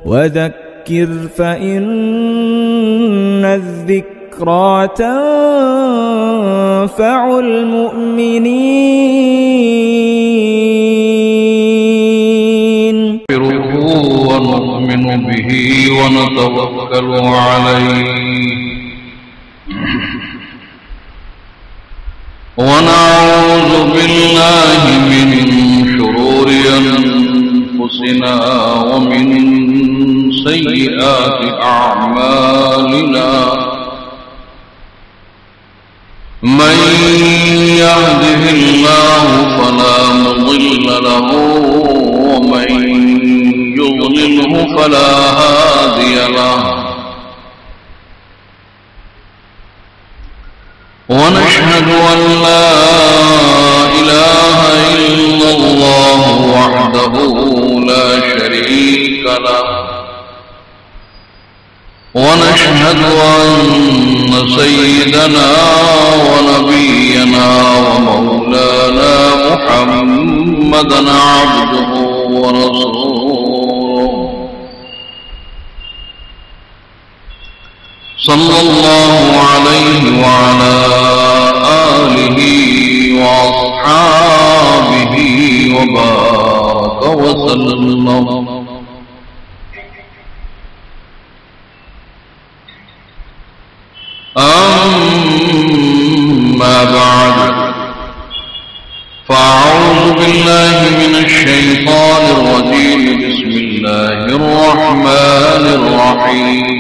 وذكر فإن الذكرى تنفع المؤمنين. ونؤمن به ونتوكل عليه ونعوذ بالله من شرور أنفسنا ومن سيئات أعمالنا من يهده الله فلا مضل له ومن يضلله فلا هادي له ونشهد أن لا إله إلا الله وحده لا شريك له ونشهد أن سيدنا ونبينا ومولانا محمدا عبده ورسوله صلى الله عليه وعلى آله وأصحابه وبارك وسلم. أما بعد فأعوذ بالله من الشيطان الرجيم. بسم الله الرحمن الرحيم.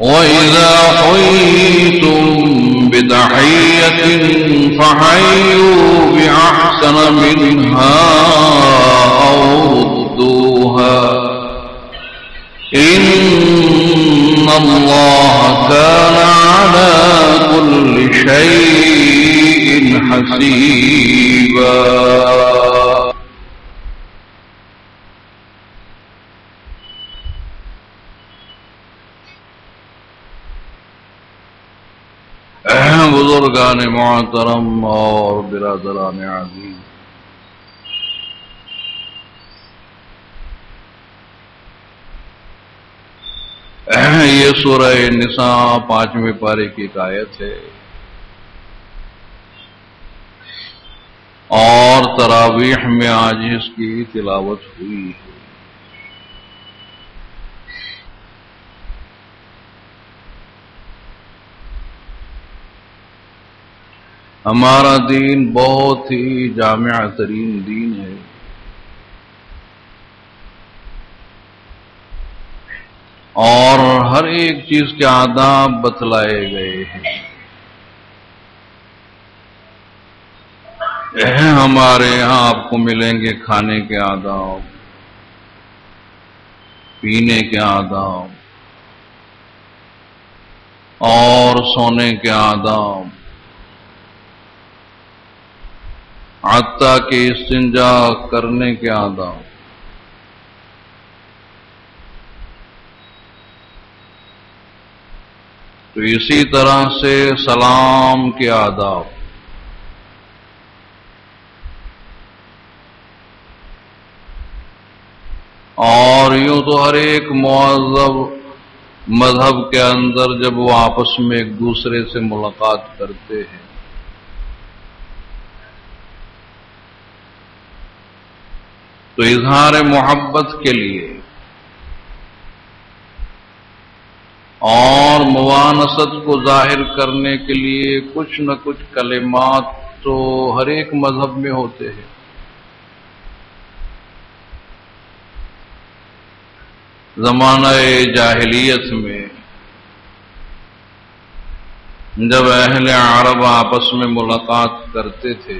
وإذا حييتم بتحية فحيوا بأحسن منها أو ردوها إن الله كان على كل شيء حسيبا. بزرگان محترم اور برادران عزیز، یہ سورہ نساء 5ویں پارے کی ایک آیت ہے اور تراویح میں آج اس کی تلاوت ہوئی ہے۔ ہمارا دین بہت ہی جامع ترین دین ہے، اور ہر ایک چیز کے آداب بتلائے گئے ہیں۔ ہمارے یہاں آپ کو ملیں گے کھانے کے آداب، پینے کے آداب اور سونے کے آداب، حتیٰ کہ استنجا کرنے کے آداب۔ تو اسی طرح سے سلام کے آداب، اور یوں تو ہر ایک مہذب مذہب کے اندر جب وہ آپس میں ایک دوسرے سے ملاقات کرتے ہیں تو اظہار محبت کے لیے اور موانست کو ظاہر کرنے کے لیے کچھ نہ کچھ کلمات تو ہر ایک مذہب میں ہوتے ہیں۔ زمانہ جاہلیت میں جب اہل عرب آپس میں ملاقات کرتے تھے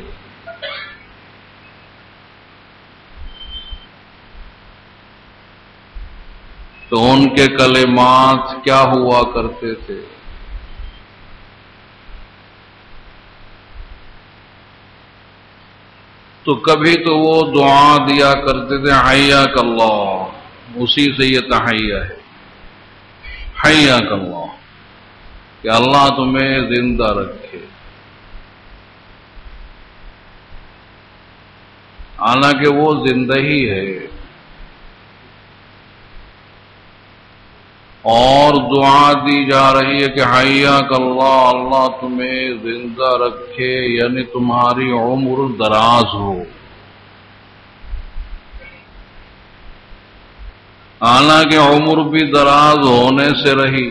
تو ان کے کلمات کیا ہوا کرتے تھے؟ تو کبھی تو وہ دعا دیا کرتے تھے حیاک اللہ، اسی سے یہ تحیہ ہے، حیاک اللہ، کہ اللہ تمہیں زندہ رکھے۔ حالانکہ وہ زندہ ہی ہے. اور دعا دی جا رہی ہے کہ حیاک اللہ، اللہ تمہیں زندہ رکھے، یعنی تمہاری عمر دراز ہو. حالانکہ عمر بھی دراز ہونے سے رہی،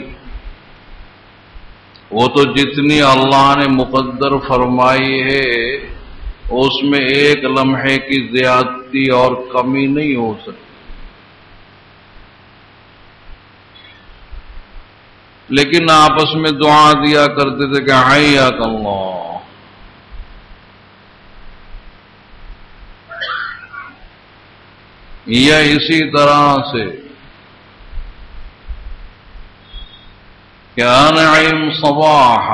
وہ تو جتنی اللہ نے مقدر فرمائی ہے اس میں ایک لمحے کی زیادتی اور کمی نہیں ہو سکتی. لیکن آپس میں دعا دیا کرتے تھے کہ حیاک اللہ. یا اسی طرح سے کہ انعم صباح،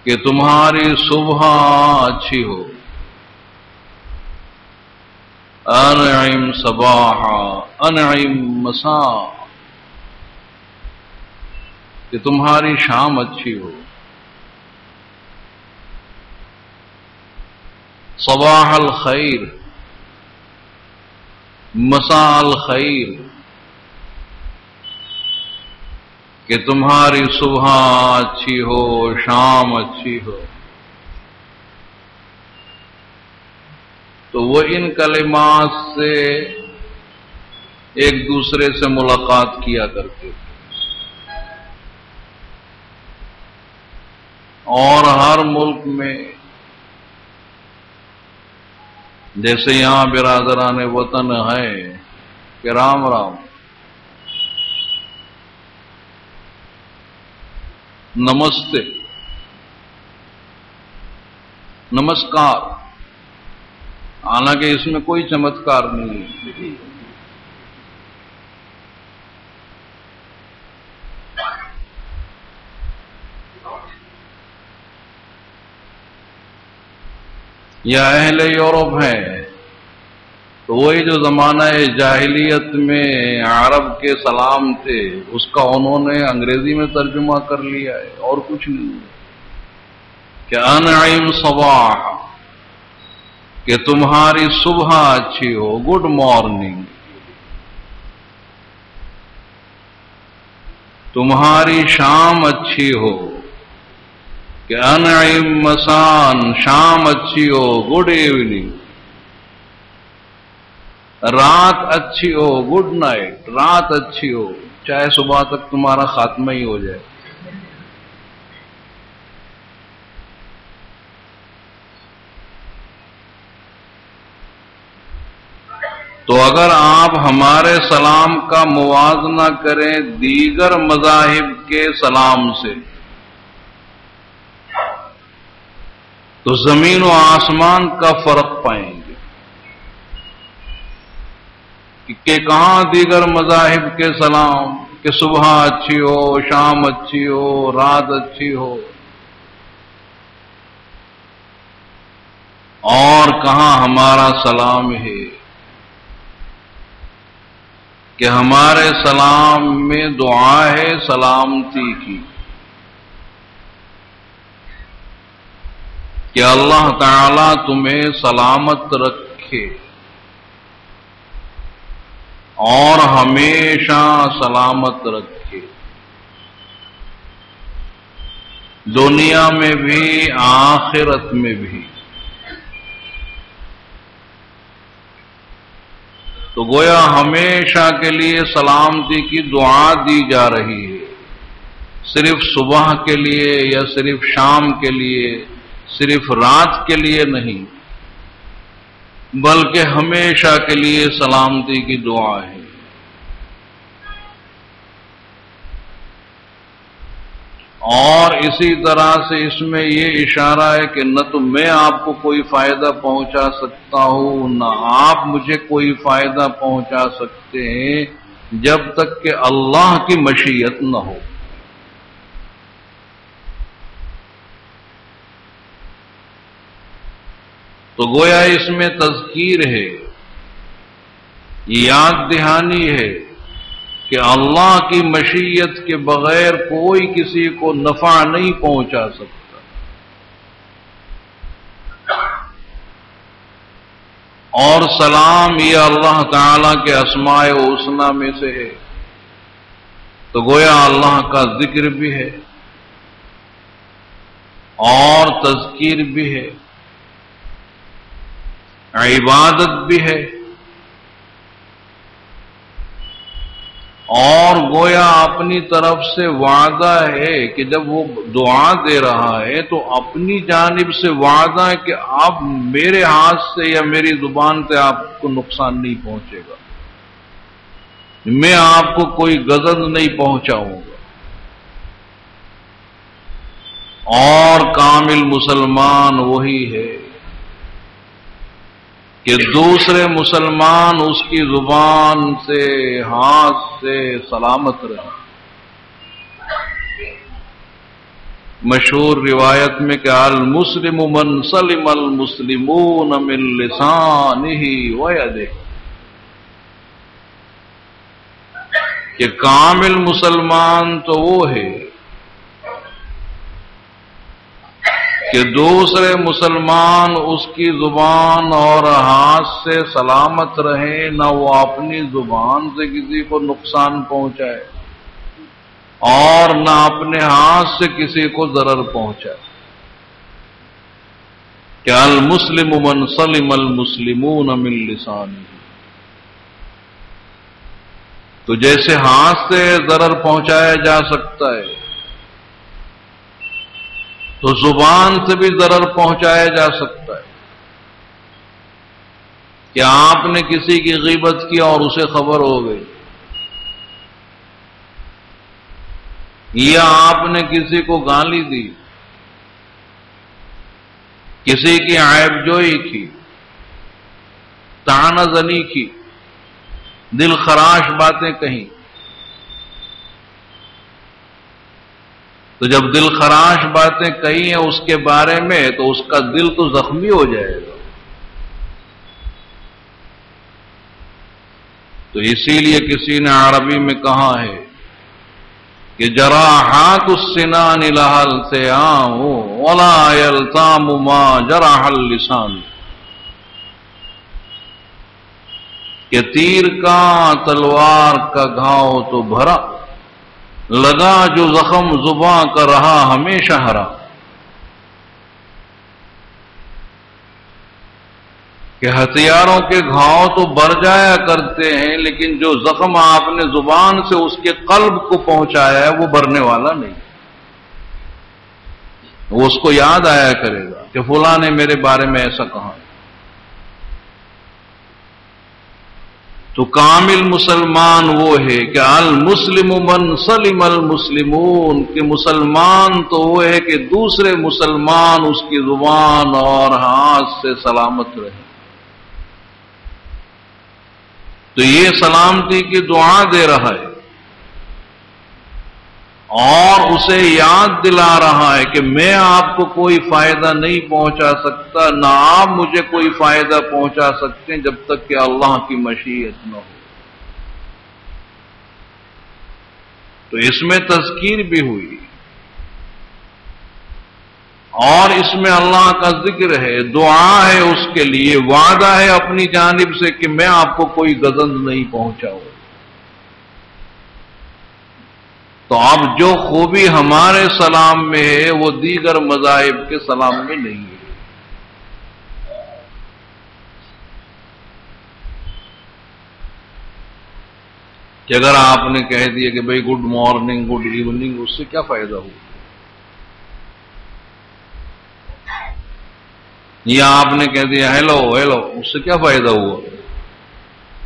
کہ تمہاری صبح اچھی ہو. انعم صباح، انعم مساء، کہ تمہاری شام اچھی ہو. صباح الخیر، مساء الخیر، کہ تمہاری صبح اچھی ہو، شام اچھی ہو. تو وہ ان کلمات سے ایک دوسرے سے ملاقات کیا کرتے تھے. اور ہر ملک میں جیسے یہاں برادران وطن ہے کہ رام رام، نمستے، نمسکار، حالانکہ اس میں کوئی چمتکار نہیں ہے. یا اہل یورپ ہیں تو وہی جو زمانہ جاہلیت میں عرب کے سلام تھے اس کا انہوں نے انگریزی میں ترجمہ کر لیا ہے، اور کچھ نہیں. کہ انعم صباح، کہ تمہاری صبح اچھی ہو، گڈ مارننگ. تمہاری شام اچھی ہو، کہ انعم مسان، شام اچھی ہو، گڈ ایوننگ. رات اچھی ہو، گڈ نائٹ، رات اچھی ہو، چاہے صبح تک تمہارا خاتمہ ہی ہو جائے. تو اگر آپ ہمارے سلام کا موازنہ کریں دیگر مذاہب کے سلام سے تو زمین و آسمان کا فرق پائیں گے. کہ کہاں دیگر مذاہب کے سلام کہ صبح اچھی ہو، شام اچھی ہو، رات اچھی ہو، اور کہاں ہمارا سلام ہے کہ ہمارے سلام میں دعا ہے سلامتی کی، کہ اللہ تعالی تمہیں سلامت رکھے اور ہمیشہ سلامت رکھے، دنیا میں بھی آخرت میں بھی. تو گویا ہمیشہ کے لیے سلامتی کی دعا دی جا رہی ہے، صرف صبح کے لیے یا صرف شام کے لیے، صرف رات کے لیے نہیں، بلکہ ہمیشہ کے لیے سلامتی کی دعا ہے. اور اسی طرح سے اس میں یہ اشارہ ہے کہ نہ تو میں آپ کو کوئی فائدہ پہنچا سکتا ہوں، نہ آپ مجھے کوئی فائدہ پہنچا سکتے ہیں جب تک کہ اللہ کی مشیت نہ ہو. تو گویا اس میں تذکیر ہے، یاد دہانی ہے کہ اللہ کی مشیت کے بغیر کوئی کسی کو نفع نہیں پہنچا سکتا. اور سلام یہ اللہ تعالیٰ کے اسماء حسنی میں سے ہے، تو گویا اللہ کا ذکر بھی ہے اور تذکیر بھی ہے، عبادت بھی ہے، اور گویا اپنی طرف سے وعدہ ہے کہ جب وہ دعا دے رہا ہے تو اپنی جانب سے وعدہ ہے کہ اب میرے ہاتھ سے یا میری زبان سے آپ کو نقصان نہیں پہنچے گا، میں آپ کو کوئی غضب نہیں پہنچاؤں گا۔ اور کامل مسلمان وہی ہے کہ دوسرے مسلمان اس کی زبان سے ہاتھ سے سلامت رہے۔ مشہور روایت میں کہ المسلم من سلم المسلمون من لسانہ ویدہ، کہ کامل مسلمان تو وہ ہے کہ دوسرے مسلمان اس کی زبان اور ہاتھ سے سلامت رہے، نہ وہ اپنی زبان سے کسی کو نقصان پہنچائے اور نہ اپنے ہاتھ سے کسی کو ضرر پہنچائے۔ کہ المسلم من سلم المسلمون من لسانہ، تو جیسے ہاتھ سے ضرر پہنچایا جا سکتا ہے تو زبان سے بھی ضرر پہنچایا جا سکتا ہے۔ کہ آپ نے کسی کی غیبت کی اور اسے خبر ہو گئی، یا آپ نے کسی کو گالی دی، کسی کی عیب جوئی کی، طعنہ زنی کی، دل خراش باتیں کہیں، تو جب دل خراش باتیں کہی ہیں اس کے بارے میں تو اس کا دل تو زخمی ہو جائے گا۔ تو اسی لیے کسی نے عربی میں کہا ہے کہ جراحات السنان لها التئام ولا يلتام ما جرح اللسان، کہ تیر کا تلوار کا گھاؤ تو بھرا، لگا جو زخم زباں کا رہا ہمیشہ ہرا۔ کہ ہتھیاروں کے گھاؤ تو بھر جایا کرتے ہیں، لیکن جو زخم آپ نے زبان سے اس کے قلب کو پہنچایا ہے وہ بھرنے والا نہیں، وہ اس کو یاد آیا کرے گا کہ فلاں نے میرے بارے میں ایسا کہا۔ تو کامل مسلمان وہ ہے کہ المسلم من سلم المسلمون، کہ مسلمان تو وہ ہے کہ دوسرے مسلمان اس کی زبان اور ہاتھ سے سلامت رہے۔ تو یہ سلامتی کی دعا دے رہا ہے اور اسے یاد دلا رہا ہے کہ میں آپ کو کوئی فائدہ نہیں پہنچا سکتا، نہ آپ مجھے کوئی فائدہ پہنچا سکتے ہیں جب تک کہ اللہ کی مشیت نہ ہو۔ تو اس میں تذکیر بھی ہوئی اور اس میں اللہ کا ذکر ہے، دعا ہے اس کے لیے، وعدہ ہے اپنی جانب سے کہ میں آپ کو کوئی گزند نہیں پہنچاؤں۔ تو اب جو خوبی ہمارے سلام میں ہے وہ دیگر مذاہب کے سلام میں نہیں ہے۔ کہ اگر آپ نے کہہ دیا کہ بھئی گڈ مارننگ گڈ ایوننگ، اس سے کیا فائدہ ہوا؟ یا آپ نے کہہ دیا ہیلو ہیلو، اس سے کیا فائدہ ہوا؟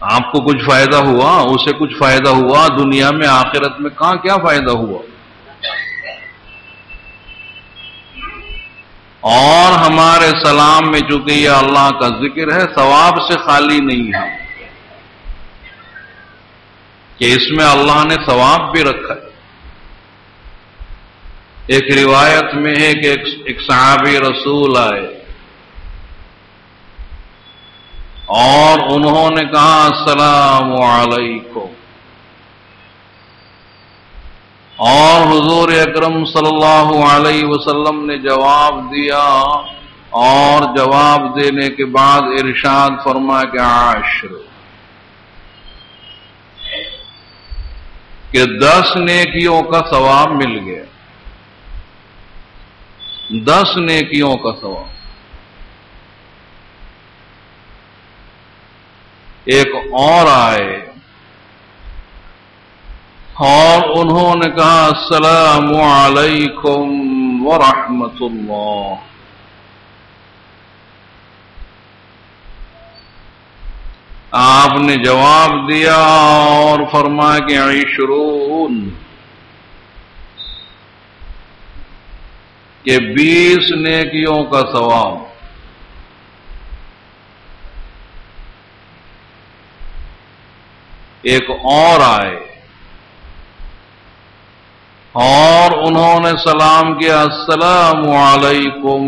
آپ کو کچھ فائدہ ہوا؟ اسے کچھ فائدہ ہوا؟ دنیا میں آخرت میں کہاں کیا فائدہ ہوا؟ اور ہمارے سلام میں چونکہ یہ اللہ کا ذکر ہے، ثواب سے خالی نہیں ہے، کہ اس میں اللہ نے ثواب بھی رکھا ہے۔ ایک روایت میں ہے کہ ایک صحابی رسول آئے اور انہوں نے کہا السلام علیکم، اور حضور اکرم صلی اللہ علیہ وسلم نے جواب دیا اور جواب دینے کے بعد ارشاد فرما کہ عاشر، کہ 10 نیکیوں کا ثواب مل گیا، 10 نیکیوں کا ثواب۔ ایک اور آئے اور انہوں نے کہا السلام علیکم ورحمۃ اللہ، آپ نے جواب دیا اور فرمایا کہ 20 کہ 20 نیکیوں کا ثواب۔ ایک اور آئے اور انہوں نے سلام کیا السلام علیکم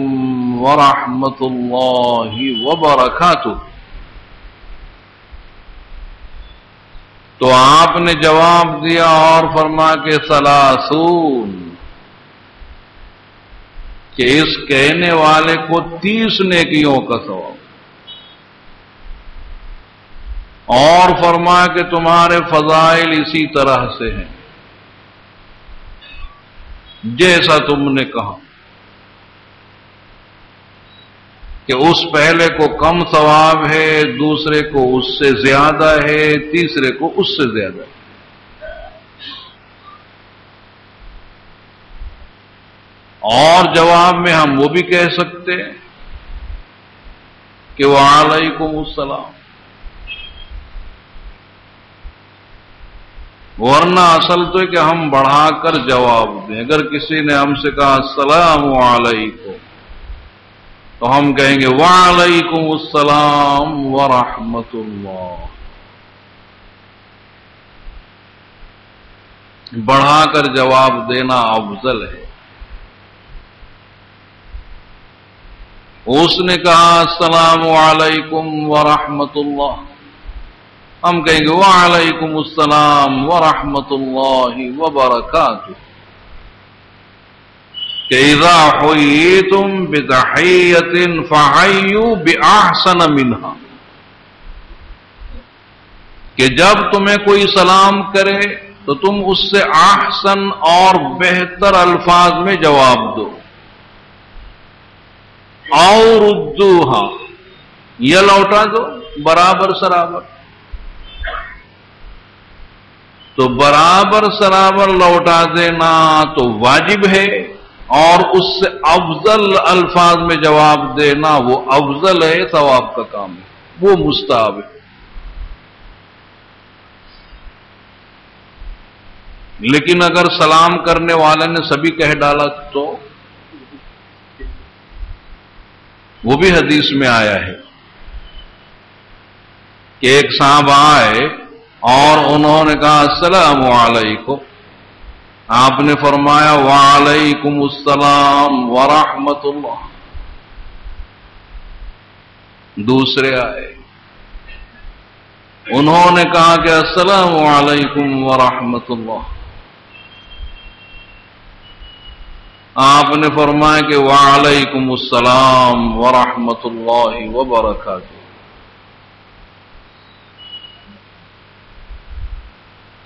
ورحمۃ اللہ وبرکاتہ، تو آپ نے جواب دیا اور فرما کہ 30 کہ اس کہنے والے کو 30 نیکیوں کا ثواب، اور فرما کہ تمہارے فضائل اسی طرح سے ہیں جیسا تم نے کہا، کہ اس پہلے کو کم ثواب ہے، دوسرے کو اس سے زیادہ ہے، تیسرے کو اس سے زیادہ ہے۔ اور جواب میں ہم وہ بھی کہہ سکتے ہیں کہ وعلیکم السلام، ورنہ اصل تو ہے کہ ہم بڑھا کر جواب دیں۔ اگر کسی نے ہم سے کہا السلام علیکم تو ہم کہیں گے وعلیکم السلام ورحمۃ اللہ، بڑھا کر جواب دینا افضل ہے۔ اس نے کہا السلام علیکم ورحمۃ اللہ، ہم کہیں گے وعلیکم السلام ورحمۃ اللہ وبرکاتہ، کہ اذا حییتم بتحیۃ فحیوا باحسن منہا، کہ جب تمہیں کوئی سلام کرے تو تم اس سے احسن اور بہتر الفاظ میں جواب دو، اور ردوہا، یہ لوٹا دو برابر سرابر، تو برابر سرابر لوٹا دینا تو واجب ہے، اور اس سے افضل الفاظ میں جواب دینا وہ افضل ہے، ثواب کا کام ہے، وہ مستحب ہے۔ لیکن اگر سلام کرنے والے نے سبھی کہہ ڈالا تو وہ بھی حدیث میں آیا ہے کہ ایک صحابہ آئے اور انہوں نے کہا السلام علیکم، آپ نے فرمایا وعلیکم السلام ورحمۃ اللہ۔ دوسرے آئے، انہوں نے کہا کہ السلام علیکم ورحمۃ اللہ، آپ نے فرمایا کہ وعلیکم السلام ورحمۃ اللہ وبرکاتہ۔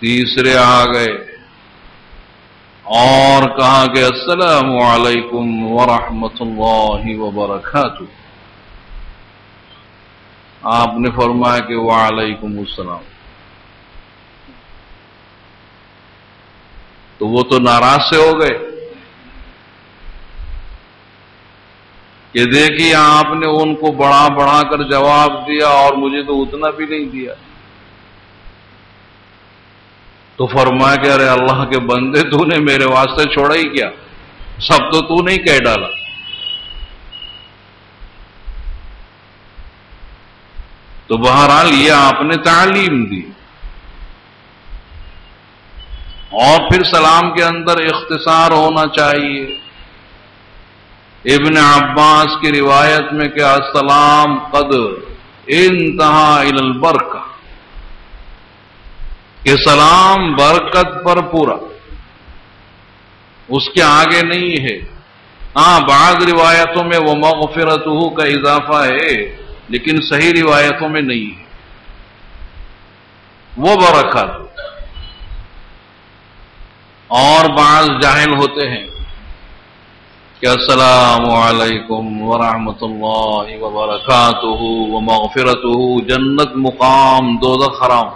تیسرے آ گئے اور کہا کہ السلام علیکم ورحمۃ اللہ وبرکاتہ، آپ نے فرمایا کہ وعلیکم السلام، تو وہ تو ناراض سے ہو گئے کہ دیکھیے آپ نے ان کو بڑھا بڑھا کر جواب دیا اور مجھے تو اتنا بھی نہیں دیا۔ تو فرمایا کہ ارے اللہ کے بندے، تو نے میرے واسطے چھوڑا ہی کیا، سب تو نہیں کہہ ڈالا۔ تو بہرحال یہ آپ نے تعلیم دی۔ اور پھر سلام کے اندر اختصار ہونا چاہیے۔ ابن عباس کی روایت میں کہ السلام قد انتہا الی البرکہ، کہ سلام برکت پر پورا، اس کے آگے نہیں ہے، ہاں بعض روایتوں میں وہ مغفرتہ کا اضافہ ہے، لیکن صحیح روایتوں میں نہیں ہے، وہ برکات۔ اور بعض جاہل ہوتے ہیں کہ السلام علیکم ورحمۃ اللہ وبرکاتہ ومغفرتہ، جنت مقام دوزخ حرام۔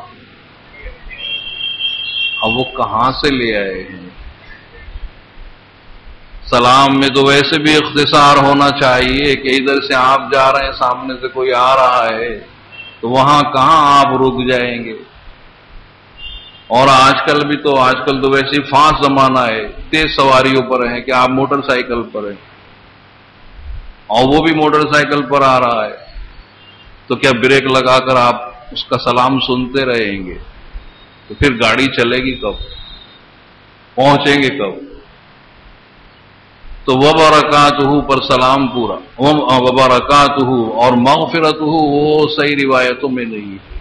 اب وہ کہاں سے لے آئے ہیں؟ سلام میں تو ویسے بھی اختصار ہونا چاہیے کہ ادھر سے آپ جا رہے ہیں، سامنے سے کوئی آ رہا ہے تو وہاں کہاں آپ رک جائیں گے؟ اور آج کل تو ویسے فاسٹ زمانہ ہے، تیز سواریوں پر ہیں کہ آپ موٹر سائیکل پر ہیں اور وہ بھی موٹر سائیکل پر آ رہا ہے، تو کیا بریک لگا کر آپ اس کا سلام سنتے رہیں گے؟ تو پھر گاڑی چلے گی کب؟ پہنچیں گے کب؟ تو وبرکاتہ پر سلام پورا، وبرکاتہ اور مغفرتہ وہ صحیح روایتوں میں نہیں ہے۔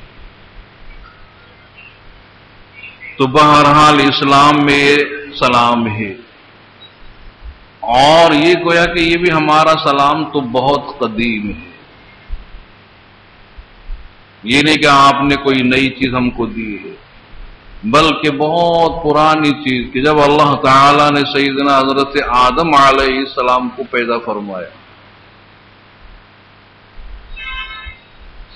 تو بہرحال اسلام میں یہ سلام ہے، اور یہ گویا کہ یہ بھی ہمارا سلام تو بہت قدیم ہے، یہ نہیں کہ آپ نے کوئی نئی چیز ہم کو دی ہے، بلکہ بہت پرانی چیز کہ جب اللہ تعالی نے سیدنا حضرت آدم علیہ السلام کو پیدا فرمایا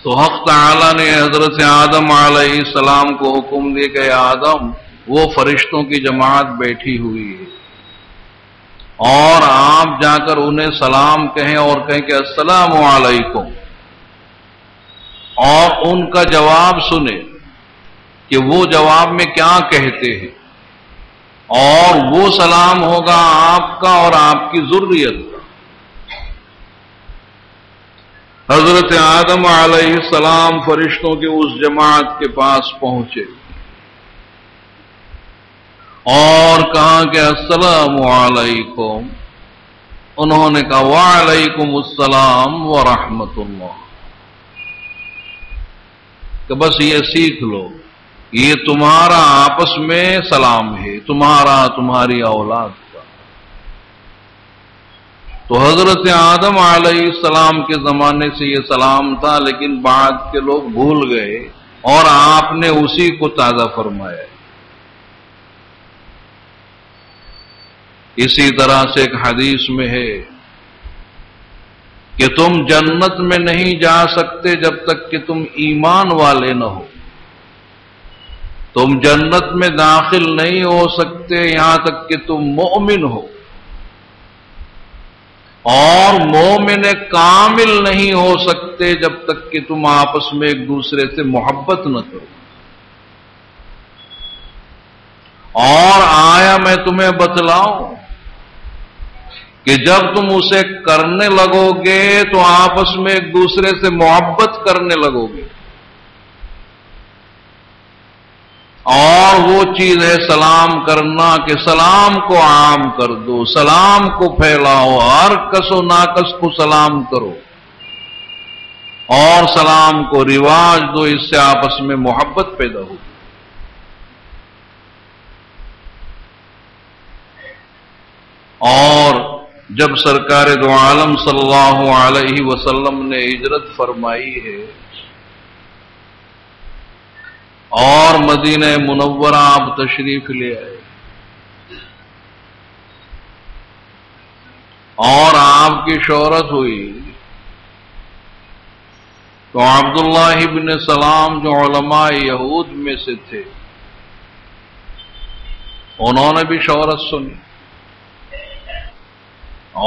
تو حق تعالی نے حضرت آدم علیہ السلام کو حکم دیا کہ آدم، وہ فرشتوں کی جماعت بیٹھی ہوئی ہے اور آپ جا کر انہیں سلام کہیں اور کہیں کہ السلام علیکم، اور ان کا جواب سنیں کہ وہ جواب میں کیا کہتے ہیں، اور وہ سلام ہوگا آپ کا اور آپ کی ذریت کا۔ حضرت آدم علیہ السلام فرشتوں کی اس جماعت کے پاس پہنچے اور کہا کہ السلام علیکم، انہوں نے کہا وعلیکم السلام ورحمۃ اللہ، کہ بس یہ سیکھ لو، یہ تمہارا آپس میں سلام ہے، تمہاری اولاد کا۔ تو حضرت آدم علیہ السلام کے زمانے سے یہ سلام تھا، لیکن بعد کے لوگ بھول گئے اور آپ نے اسی کو تازہ فرمایا۔ اسی طرح سے ایک حدیث میں ہے کہ تم جنت میں نہیں جا سکتے جب تک کہ تم ایمان والے نہ ہو، تم جنت میں داخل نہیں ہو سکتے یہاں تک کہ تم مومن ہو، اور مومن کامل نہیں ہو سکتے جب تک کہ تم آپس میں ایک دوسرے سے محبت نہ کرو۔ اور آیا میں تمہیں بتلاؤں کہ جب تم اسے کرنے لگو گے تو آپس میں ایک دوسرے سے محبت کرنے لگو گے، اور وہ چیز ہے سلام کرنا، کہ سلام کو عام کر دو، سلام کو پھیلاؤ، ہر کس و ناکس کو سلام کرو اور سلام کو رواج دو، اس سے آپس میں محبت پیدا ہوگی۔ اور جب سرکار دو عالم صلی اللہ علیہ وسلم نے ہجرت فرمائی ہے اور مدینہ منورہ آپ تشریف لے آئے، اور آپ کی شہرت ہوئی، تو عبداللہ ابن سلام جو علماء یہود میں سے تھے، انہوں نے بھی شہرت سنی،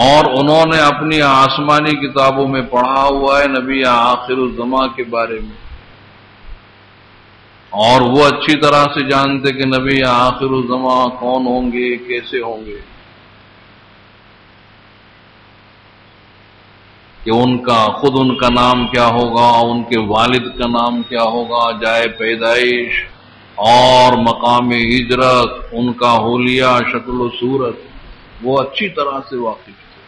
اور انہوں نے اپنی آسمانی کتابوں میں پڑھا ہوا ہے نبی آخر الزماں کے بارے میں، اور وہ اچھی طرح سے جانتے کہ نبی آخر الزماں کون ہوں گے، کیسے ہوں گے، کہ ان کا نام کیا ہوگا، ان کے والد کا نام کیا ہوگا، جائے پیدائش اور مقام ہجرت، ان کا حلیہ، شکل و صورت، وہ اچھی طرح سے واقف تھے۔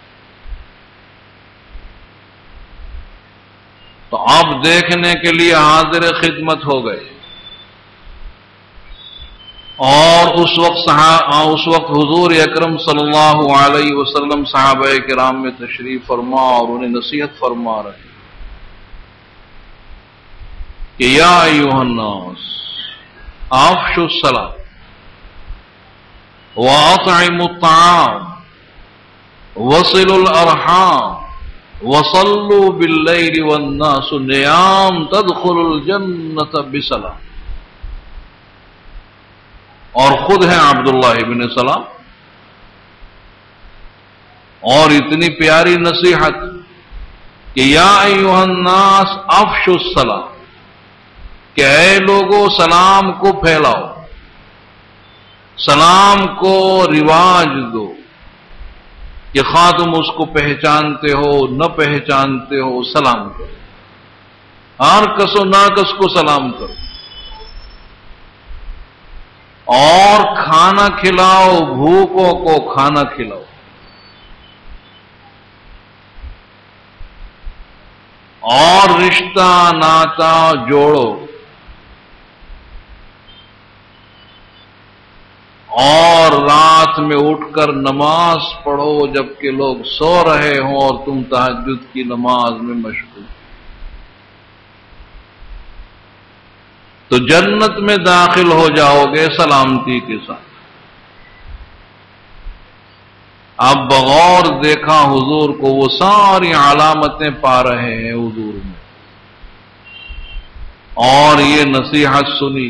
تو اب دیکھنے کے لیے حاضر خدمت ہو گئے اور اس وقت حضور اکرم صلی اللہ علیہ وسلم صحابہ کرام میں تشریف فرما اور انہیں نصیحت فرما رہے کہ یا ایھا الناس افشوا الصلاۃ واطعموا الطعام وصلوا الارحام وصلوا باللیل والناس نیام تدخلوا الجنۃ بسلام. اور خود ہیں عبداللہ ابن سلام. اور اتنی پیاری نصیحت کہ یا ایھا الناس افشوا الصلاۃ، کہ اے لوگو سلام کو پھیلاؤ، سلام کو رواج دو، کہ خواہ تم اس کو پہچانتے ہو نہ پہچانتے ہو سلام کرو، ہر کس و ناکس کو سلام کرو. اور کھانا کھلاؤ، بھوکوں کو کھانا کھلاؤ. اور رشتہ ناتا جوڑو. اور رات میں اٹھ کر نماز پڑھو جبکہ لوگ سو رہے ہوں اور تم تہجد کی نماز میں مشغول. تو جنت میں داخل ہو جاؤ گے سلامتی کے ساتھ. اب بغور دیکھا حضور کو، وہ ساری علامتیں پا رہے ہیں حضور میں، اور یہ نصیحت سنی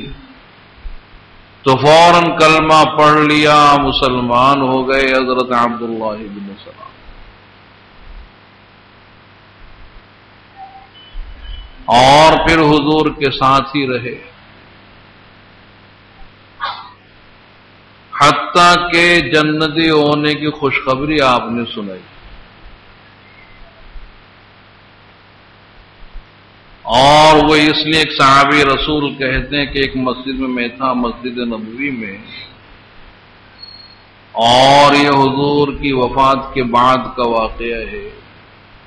تو فوراً کلمہ پڑھ لیا، مسلمان ہو گئے حضرت عبداللہ ابن سلام. اور پھر حضور کے ساتھ ہی رہے حتیٰ کہ جنتی ہونے کی خوشخبری آپ نے سنائی. اور وہ اس لیے ایک صحابی رسول کہتے ہیں کہ ایک مسجد میں تھا، مسجد نبوی میں، اور یہ حضور کی وفات کے بعد کا واقعہ ہے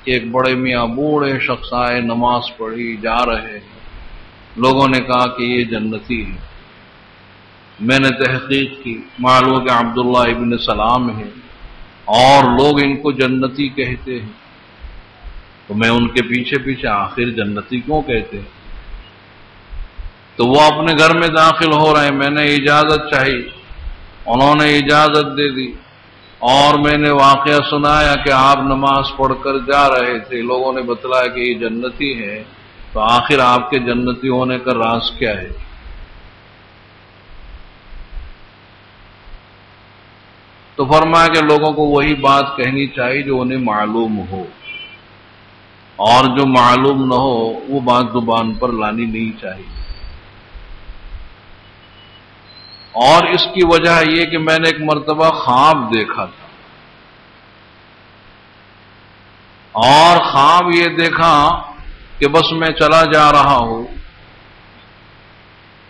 کہ ایک بڑے میاں بوڑھے شخص آئے، نماز پڑھی، جا رہے ہیں. لوگوں نے کہا کہ یہ جنتی ہے. میں نے تحقیق کی، معلوم کہ عبداللہ ابن سلام ہے اور لوگ ان کو جنتی کہتے ہیں. تو میں ان کے پیچھے پیچھے آخر جنتی کیوں کہتے ہیں؟ تو وہ اپنے گھر میں داخل ہو رہے ہیں، میں نے اجازت چاہی، انہوں نے اجازت دے دی، اور میں نے واقعہ سنایا کہ آپ نماز پڑھ کر جا رہے تھے، لوگوں نے بتلایا کہ یہ جنتی ہے. تو آخر آپ کے جنتی ہونے کا راز کیا ہے؟ تو فرمایا کہ لوگوں کو وہی بات کہنی چاہیے جو انہیں معلوم ہو، اور جو معلوم نہ ہو وہ بات زبان پر لانی نہیں چاہیے. اور اس کی وجہ یہ کہ میں نے ایک مرتبہ خواب دیکھا تھا، اور خواب یہ دیکھا کہ بس میں چلا جا رہا ہوں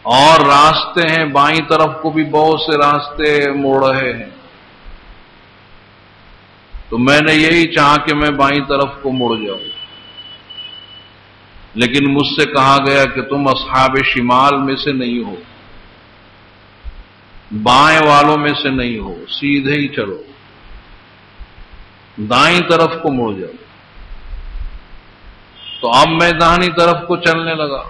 اور راستے ہیں، بائیں طرف کو بھی بہت سے راستے موڑ رہے ہیں. تو میں نے یہی چاہا کہ میں بائیں طرف کو مڑ جاؤں، لیکن مجھ سے کہا گیا کہ تم اصحاب شمال میں سے نہیں ہو، بائیں والوں میں سے نہیں ہو، سیدھے ہی چلو، دائیں طرف کو مڑ جاؤ. تو اب میں داہنی طرف کو چلنے لگا.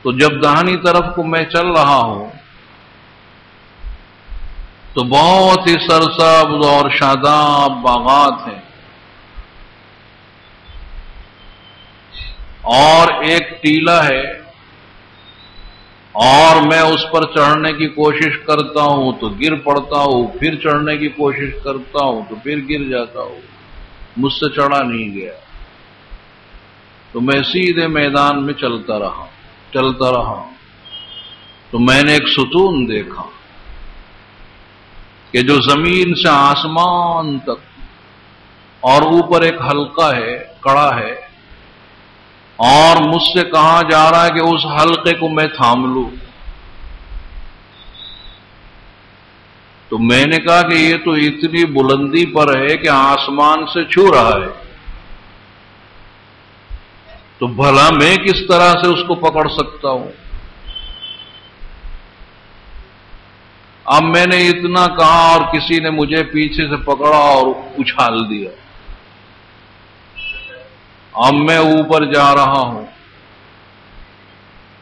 تو جب داہنی طرف کو میں چل رہا ہوں تو بہت ہی سرسبز اور شاداب باغات ہیں، اور ایک ٹیلا ہے، اور میں اس پر چڑھنے کی کوشش کرتا ہوں تو گر پڑتا ہوں، پھر چڑھنے کی کوشش کرتا ہوں تو پھر گر جاتا ہوں، مجھ سے چڑھا نہیں گیا. تو میں سیدھے میدان میں چلتا رہا. تو میں نے ایک ستون دیکھا کہ جو زمین سے آسمان تک، اور اوپر ایک حلقہ ہے، کڑا ہے، اور مجھ سے کہا جا رہا ہے کہ اس حلقے کو میں تھام لوں. تو میں نے کہا کہ یہ تو اتنی بلندی پر ہے کہ آسمان سے چھو رہا ہے. تو بھلا میں کس طرح سے اس کو پکڑ سکتا ہوں؟ اب میں نے اتنا کہا اور کسی نے مجھے پیچھے سے پکڑا اور اچھال دیا. اب میں اوپر جا رہا ہوں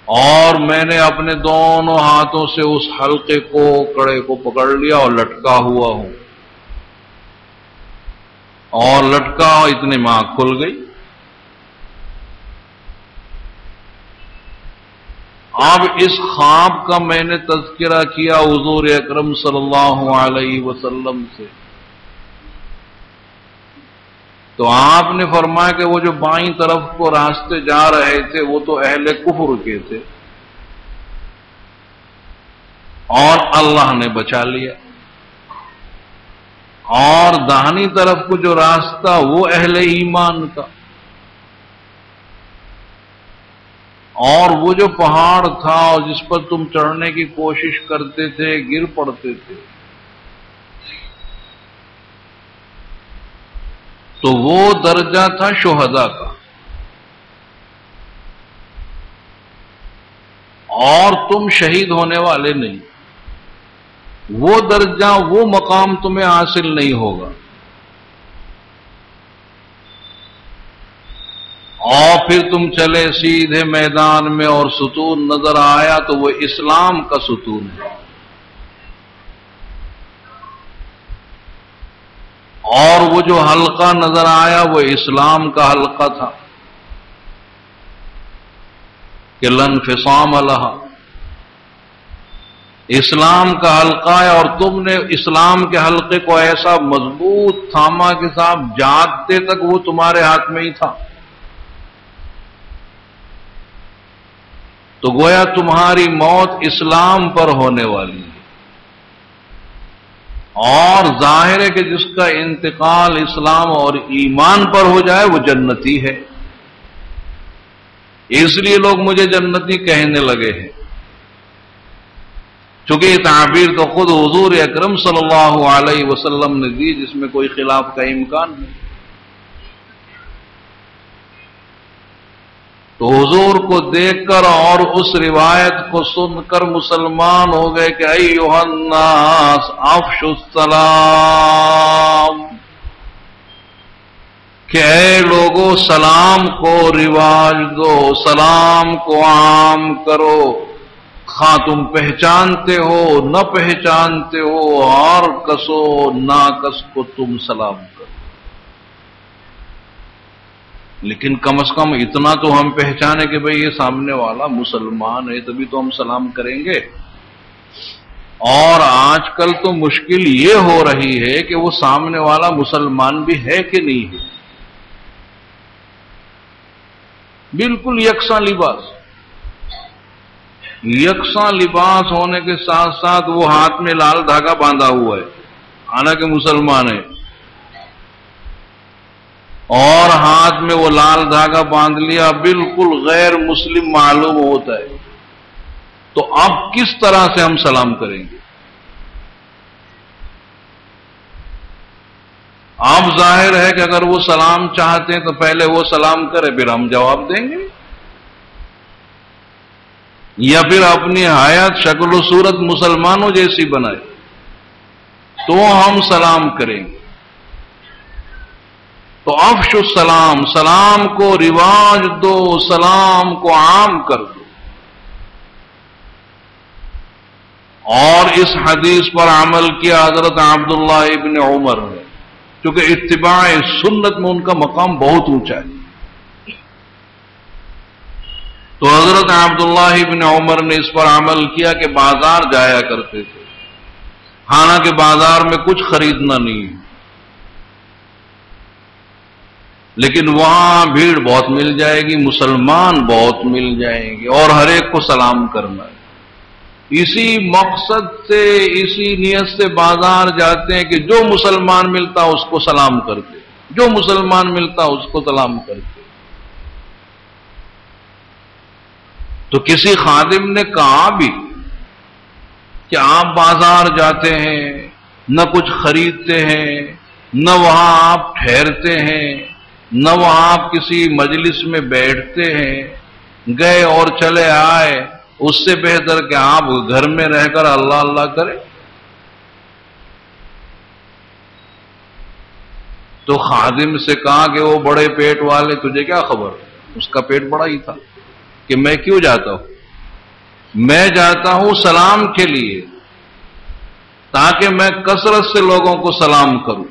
اور میں نے اپنے دونوں ہاتھوں سے اس حلقے کو کڑے کو پکڑ لیا اور لٹکا ہوا ہوں. اور لٹکا اتنے میں آنکھ کھل گئی. اب اس خواب کا میں نے تذکرہ کیا حضور اکرم صلی اللہ علیہ وسلم سے، تو آپ نے فرمایا کہ وہ جو بائیں طرف کو راستے جا رہے تھے وہ تو اہل کفر کے تھے اور اللہ نے بچا لیا، اور داہنی طرف کو جو راستہ وہ اہل ایمان کا. اور وہ جو پہاڑ تھا اور جس پر تم چڑھنے کی کوشش کرتے تھے گر پڑتے تھے، تو وہ درجہ تھا شہداء کا. اور تم شہید ہونے والے نہیں، وہ درجہ وہ مقام تمہیں حاصل نہیں ہوگا. اور پھر تم چلے سیدھے میدان میں اور ستون نظر آیا تو وہ اسلام کا ستون ہے. اور وہ جو حلقہ نظر آیا وہ اسلام کا حلقہ تھا کہ لن انفصام لہا، اسلام کا حلقہ ہے. اور تم نے اسلام کے حلقے کو ایسا مضبوط تھاما کہ صاحب جاگتے تک وہ تمہارے ہاتھ میں ہی تھا. تو گویا تمہاری موت اسلام پر ہونے والی ہے. اور ظاہر ہے کہ جس کا انتقال اسلام اور ایمان پر ہو جائے وہ جنتی ہے. اس لیے لوگ مجھے جنتی کہنے لگے ہیں، چونکہ یہ تعبیر تو خود حضور اکرم صلی اللہ علیہ وسلم نے دی، جس میں کوئی خلاف کا امکان نہیں. تو حضور کو دیکھ کر اور اس روایت کو سن کر مسلمان ہو گئے کہ ایھا الناس افشوا السلام، کہ اے لوگو سلام کو رواج دو، سلام کو عام کرو. خواہ تم پہچانتے ہو نہ پہچانتے ہو، اور کسو ناکس کو تم سلام کرو. لیکن کم از کم اتنا تو ہم پہچانے کہ بھئی یہ سامنے والا مسلمان ہے، تبھی تو ہم سلام کریں گے. اور آج کل تو مشکل یہ ہو رہی ہے کہ وہ سامنے والا مسلمان بھی ہے کہ نہیں ہے. بالکل یکساں لباس ہونے کے ساتھ ساتھ وہ ہاتھ میں لال دھاگا باندھا ہوا ہے، حالانکہ مسلمان ہے، اور ہاتھ میں وہ لال دھاگا باندھ لیا، بالکل غیر مسلم معلوم ہوتا ہے. تو اب کس طرح سے ہم سلام کریں گے؟ اب ظاہر ہے کہ اگر وہ سلام چاہتے ہیں تو پہلے وہ سلام کرے پھر ہم جواب دیں گے، یا پھر اپنی حیات شکل و صورت مسلمانوں جیسی بنائے تو ہم سلام کریں گے. تو افشوا السلام، سلام کو رواج دو، سلام کو عام کر دو. اور اس حدیث پر عمل کیا حضرت عبداللہ ابن عمر نے، کیونکہ اتباع سنت میں ان کا مقام بہت اونچا ہے. تو حضرت عبداللہ ابن عمر نے اس پر عمل کیا کہ بازار جایا کرتے تھے، حالانکہ بازار میں کچھ خریدنا نہیں ہے، لیکن وہاں بھیڑ بہت مل جائے گی، مسلمان بہت مل جائیں گے، اور ہر ایک کو سلام کرنا ہے. اسی مقصد سے، اسی نیت سے بازار جاتے ہیں کہ جو مسلمان ملتا اس کو سلام کرتے، جو مسلمان ملتا اس کو سلام کرتے. تو کسی خادم نے کہا بھی کہ آپ بازار جاتے ہیں، نہ کچھ خریدتے ہیں، نہ وہاں آپ ٹھہرتے ہیں، نہ وہاں آپ کسی مجلس میں بیٹھتے ہیں، گئے اور چلے آئے، اس سے بہتر کہ آپ گھر میں رہ کر اللہ اللہ کریں۔ تو خادم سے کہا کہ وہ بڑے پیٹ والے، تجھے کیا خبر، اس کا پیٹ بڑا ہی تھا، کہ میں کیوں جاتا ہوں؟ میں جاتا ہوں سلام کے لیے، تاکہ میں کثرت سے لوگوں کو سلام کروں۔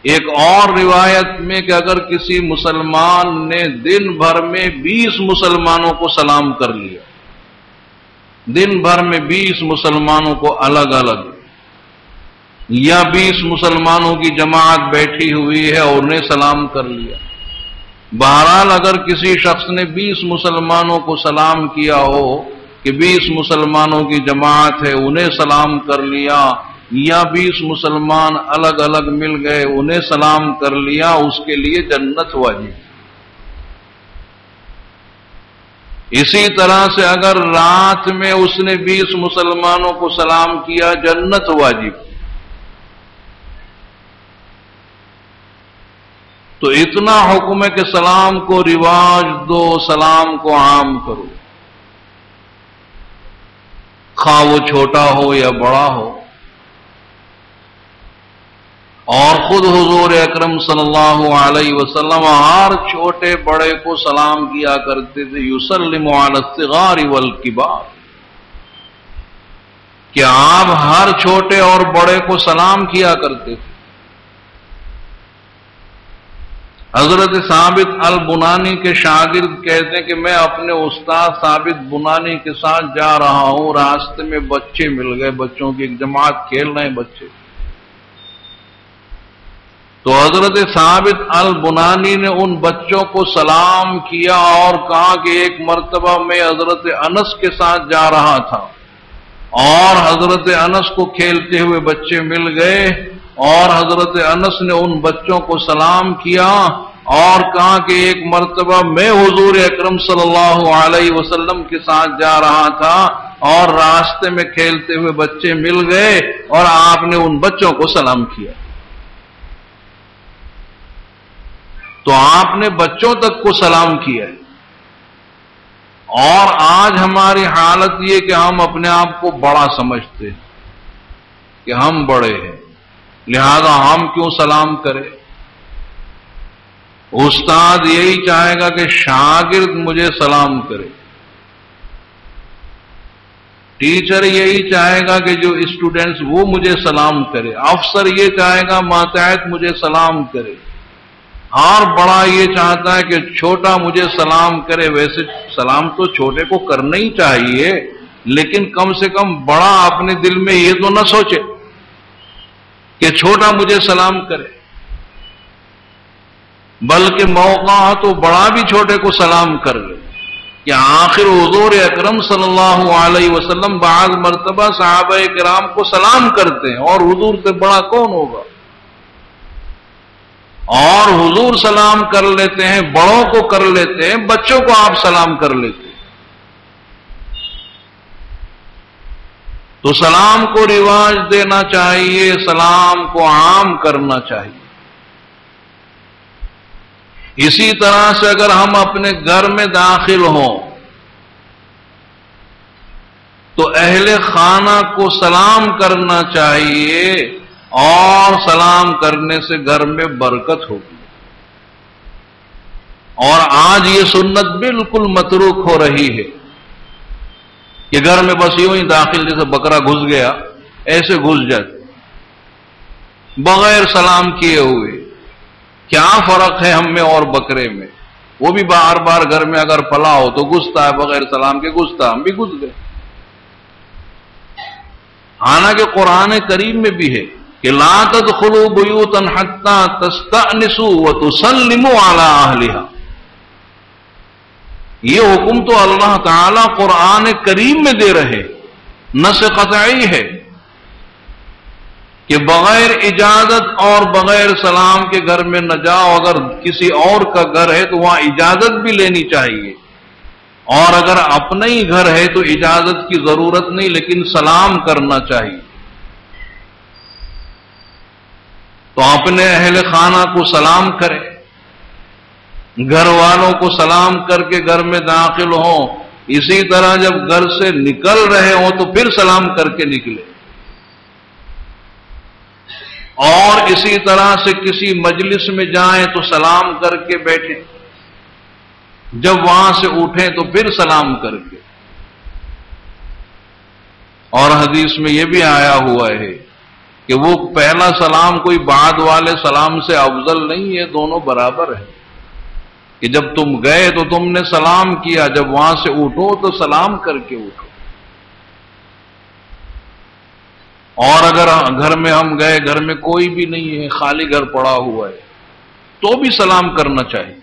ایک اور روایت میں کہ اگر کسی مسلمان نے دن بھر میں 20 مسلمانوں کو سلام کر لیا، دن بھر میں 20 مسلمانوں کو الگ الگ، یا 20 مسلمانوں کی جماعت بیٹھی ہوئی ہے اور انہیں سلام کر لیا، بہرحال اگر کسی شخص نے 20 مسلمانوں کو سلام کیا ہو کہ 20 مسلمانوں کی جماعت ہے انہیں سلام کر لیا، یا 20 مسلمان الگ الگ مل گئے انہیں سلام کر لیا، اس کے لیے جنت واجب۔ اسی طرح سے اگر رات میں اس نے 20 مسلمانوں کو سلام کیا، جنت واجب۔ تو اتنا حکم ہے کہ سلام کو رواج دو، سلام کو عام کرو، خواہ وہ چھوٹا ہو یا بڑا ہو۔ اور خود حضور اکرم صلی اللہ علیہ وسلم ہر چھوٹے بڑے کو سلام کیا کرتے تھے، یسلم علی الصغار والکبار، کہ آپ ہر چھوٹے اور بڑے کو سلام کیا کرتے تھے۔ حضرت ثابت البنانی کے شاگرد کہتے ہیں کہ میں اپنے استاد ثابت بنانی کے ساتھ جا رہا ہوں، راستے میں بچے مل گئے، بچوں کی ایک جماعت کھیل رہے ہیں بچے، تو حضرت ثابت البنانی نے ان بچوں کو سلام کیا اور کہا کہ ایک مرتبہ میں حضرت انس کے ساتھ جا رہا تھا اور حضرت انس کو کھیلتے ہوئے بچے مل گئے، اور حضرت انس نے ان بچوں کو سلام کیا اور کہا کہ ایک مرتبہ میں حضور اکرم صلی اللہ علیہ وسلم کے ساتھ جا رہا تھا اور راستے میں کھیلتے ہوئے بچے مل گئے اور آپ نے ان بچوں کو سلام کیا۔ تو آپ نے بچوں تک کو سلام کیا ہے۔ اور آج ہماری حالت یہ کہ ہم اپنے آپ کو بڑا سمجھتے ہیں کہ ہم بڑے ہیں، لہذا ہم کیوں سلام کریں۔ استاد یہی چاہے گا کہ شاگرد مجھے سلام کرے، ٹیچر یہی چاہے گا کہ جو اسٹوڈنٹس وہ مجھے سلام کرے، افسر یہ چاہے گا ماتحت مجھے سلام کرے، اور بڑا یہ چاہتا ہے کہ چھوٹا مجھے سلام کرے۔ ویسے سلام تو چھوٹے کو کرنا ہی چاہیے، لیکن کم سے کم بڑا اپنے دل میں یہ تو نہ سوچے کہ چھوٹا مجھے سلام کرے، بلکہ موقع تو بڑا بھی چھوٹے کو سلام کر لے۔ کہ آخر حضور اکرم صلی اللہ علیہ وسلم بعض مرتبہ صحابہ کرام کو سلام کرتے ہیں، اور حضور سے بڑا کون ہوگا؟ اور حضور سلام کر لیتے ہیں، بڑوں کو کر لیتے ہیں، بچوں کو آپ سلام کر لیتے ہیں۔ تو سلام کو رواج دینا چاہیے، سلام کو عام کرنا چاہیے۔ اسی طرح سے اگر ہم اپنے گھر میں داخل ہوں تو اہل خانہ کو سلام کرنا چاہیے، اور سلام کرنے سے گھر میں برکت ہوگی۔ اور آج یہ سنت بالکل متروک ہو رہی ہے کہ گھر میں بس یوں ہی داخل جیسے بکرا گھس گیا ایسے گھس جاتے بغیر سلام کیے ہوئے۔ کیا فرق ہے ہم میں اور بکرے میں؟ وہ بھی بار بار گھر میں اگر پلا ہو تو گھستا ہے، بغیر سلام کے گھستا، ہم بھی گھس گئے۔ حالانکہ قرآن کریم میں بھی ہے کہ لا تدخلوا بیوتا حتی تستأنسوا وتسلموا علی اہلہا۔ یہ حکم تو اللہ تعالی قرآن کریم میں دے رہے، نص قطعی ہے کہ بغیر اجازت اور بغیر سلام کے گھر میں نہ جاؤ۔ اگر کسی اور کا گھر ہے تو وہاں اجازت بھی لینی چاہیے، اور اگر اپنا ہی گھر ہے تو اجازت کی ضرورت نہیں، لیکن سلام کرنا چاہیے۔ تو اپنے اہل خانہ کو سلام کرے، گھر والوں کو سلام کر کے گھر میں داخل ہوں، اسی طرح جب گھر سے نکل رہے ہوں تو پھر سلام کر کے نکلے، اور اسی طرح سے کسی مجلس میں جائیں تو سلام کر کے بیٹھیں، جب وہاں سے اٹھیں تو پھر سلام کر کے۔ اور حدیث میں یہ بھی آیا ہوا ہے کہ وہ پہلا سلام کوئی بعد والے سلام سے افضل نہیں ہے، دونوں برابر ہیں، کہ جب تم گئے تو تم نے سلام کیا، جب وہاں سے اٹھو تو سلام کر کے اٹھو۔ اور اگر گھر میں ہم گئے، گھر میں کوئی بھی نہیں ہے، خالی گھر پڑا ہوا ہے، تو بھی سلام کرنا چاہیے،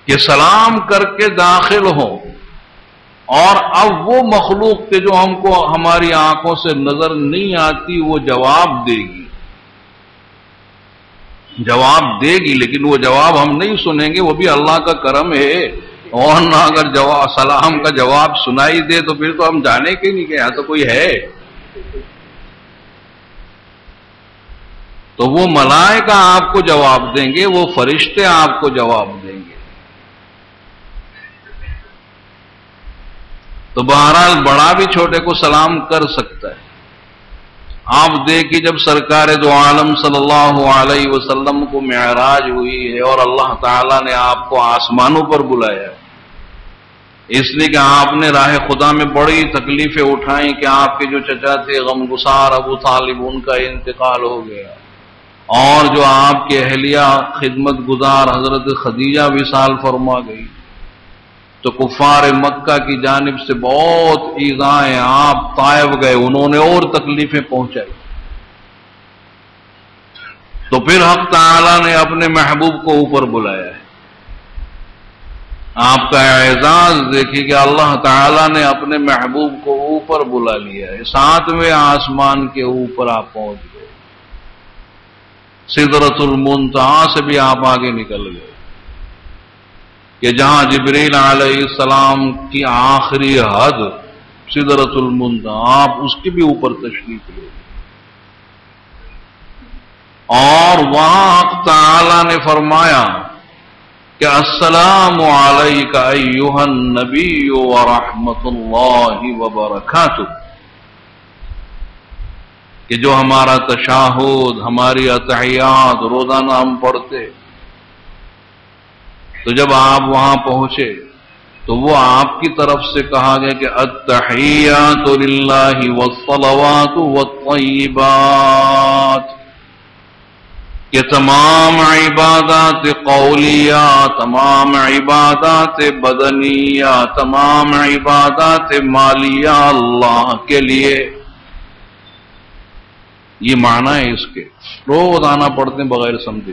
کہ سلام کر کے داخل ہوں۔ اور اب وہ مخلوق کے جو ہم کو ہماری آنکھوں سے نظر نہیں آتی وہ جواب دے گی، جواب دے گی، لیکن وہ جواب ہم نہیں سنیں گے، وہ بھی اللہ کا کرم ہے۔ اور نہ اگر سلام کا جواب سنائی دے تو پھر تو ہم جانے کے نہیں کہ یہاں تو کوئی ہے، تو وہ ملائکہ آپ کو جواب دیں گے، وہ فرشتے آپ کو جواب دیں گے۔ تو بہرحال بڑا بھی چھوٹے کو سلام کر سکتا ہے۔ آپ دیکھیں جب سرکار دو عالم صلی اللہ علیہ وسلم کو معراج ہوئی ہے اور اللہ تعالیٰ نے آپ کو آسمانوں پر بلایا، اس لیے کہ آپ نے راہ خدا میں بڑی تکلیفیں اٹھائیں کہ آپ کے جو چچا تھے غمگسار ابو طالب، ان کا انتقال ہو گیا، اور جو آپ کے اہلیہ خدمت گزار حضرت خدیجہ وصال فرما گئی، تو کفار مکہ کی جانب سے بہت ایذائیں، آپ طائف گئے، انہوں نے اور تکلیفیں پہنچائی۔ تو پھر حق تعالیٰ نے اپنے محبوب کو اوپر بلایا ہے۔ آپ کا اعزاز دیکھیے کہ اللہ تعالیٰ نے اپنے محبوب کو اوپر بلا لیا ہے، 7ویں آسمان کے اوپر آپ پہنچ گئے، سدرۃ المنتہا سے بھی آپ آگے نکل گئے، کہ جہاں جبریل علیہ السلام کی آخری حد سدرۃ المنتہا، آپ اس کے بھی اوپر تشریف لے، اور وہاں حق تعالیٰ نے فرمایا کہ السلام علیک ایھا النبی ورحمۃ اللہ وبرکاتہ، کہ جو ہمارا تشہد، ہماری اتحیات روزانہ ہم پڑھتے، تو جب آپ وہاں پہنچے تو وہ آپ کی طرف سے کہا گیا کہ التحیات للہ والصلوات والطیبات، کہ تمام عبادات قولیہ، تمام عبادات بدنیہ، تمام عبادات مالیہ اللہ کے لیے۔ یہ معنی ہے اس کے، روزانہ پڑھتے ہیں بغیر سمجھے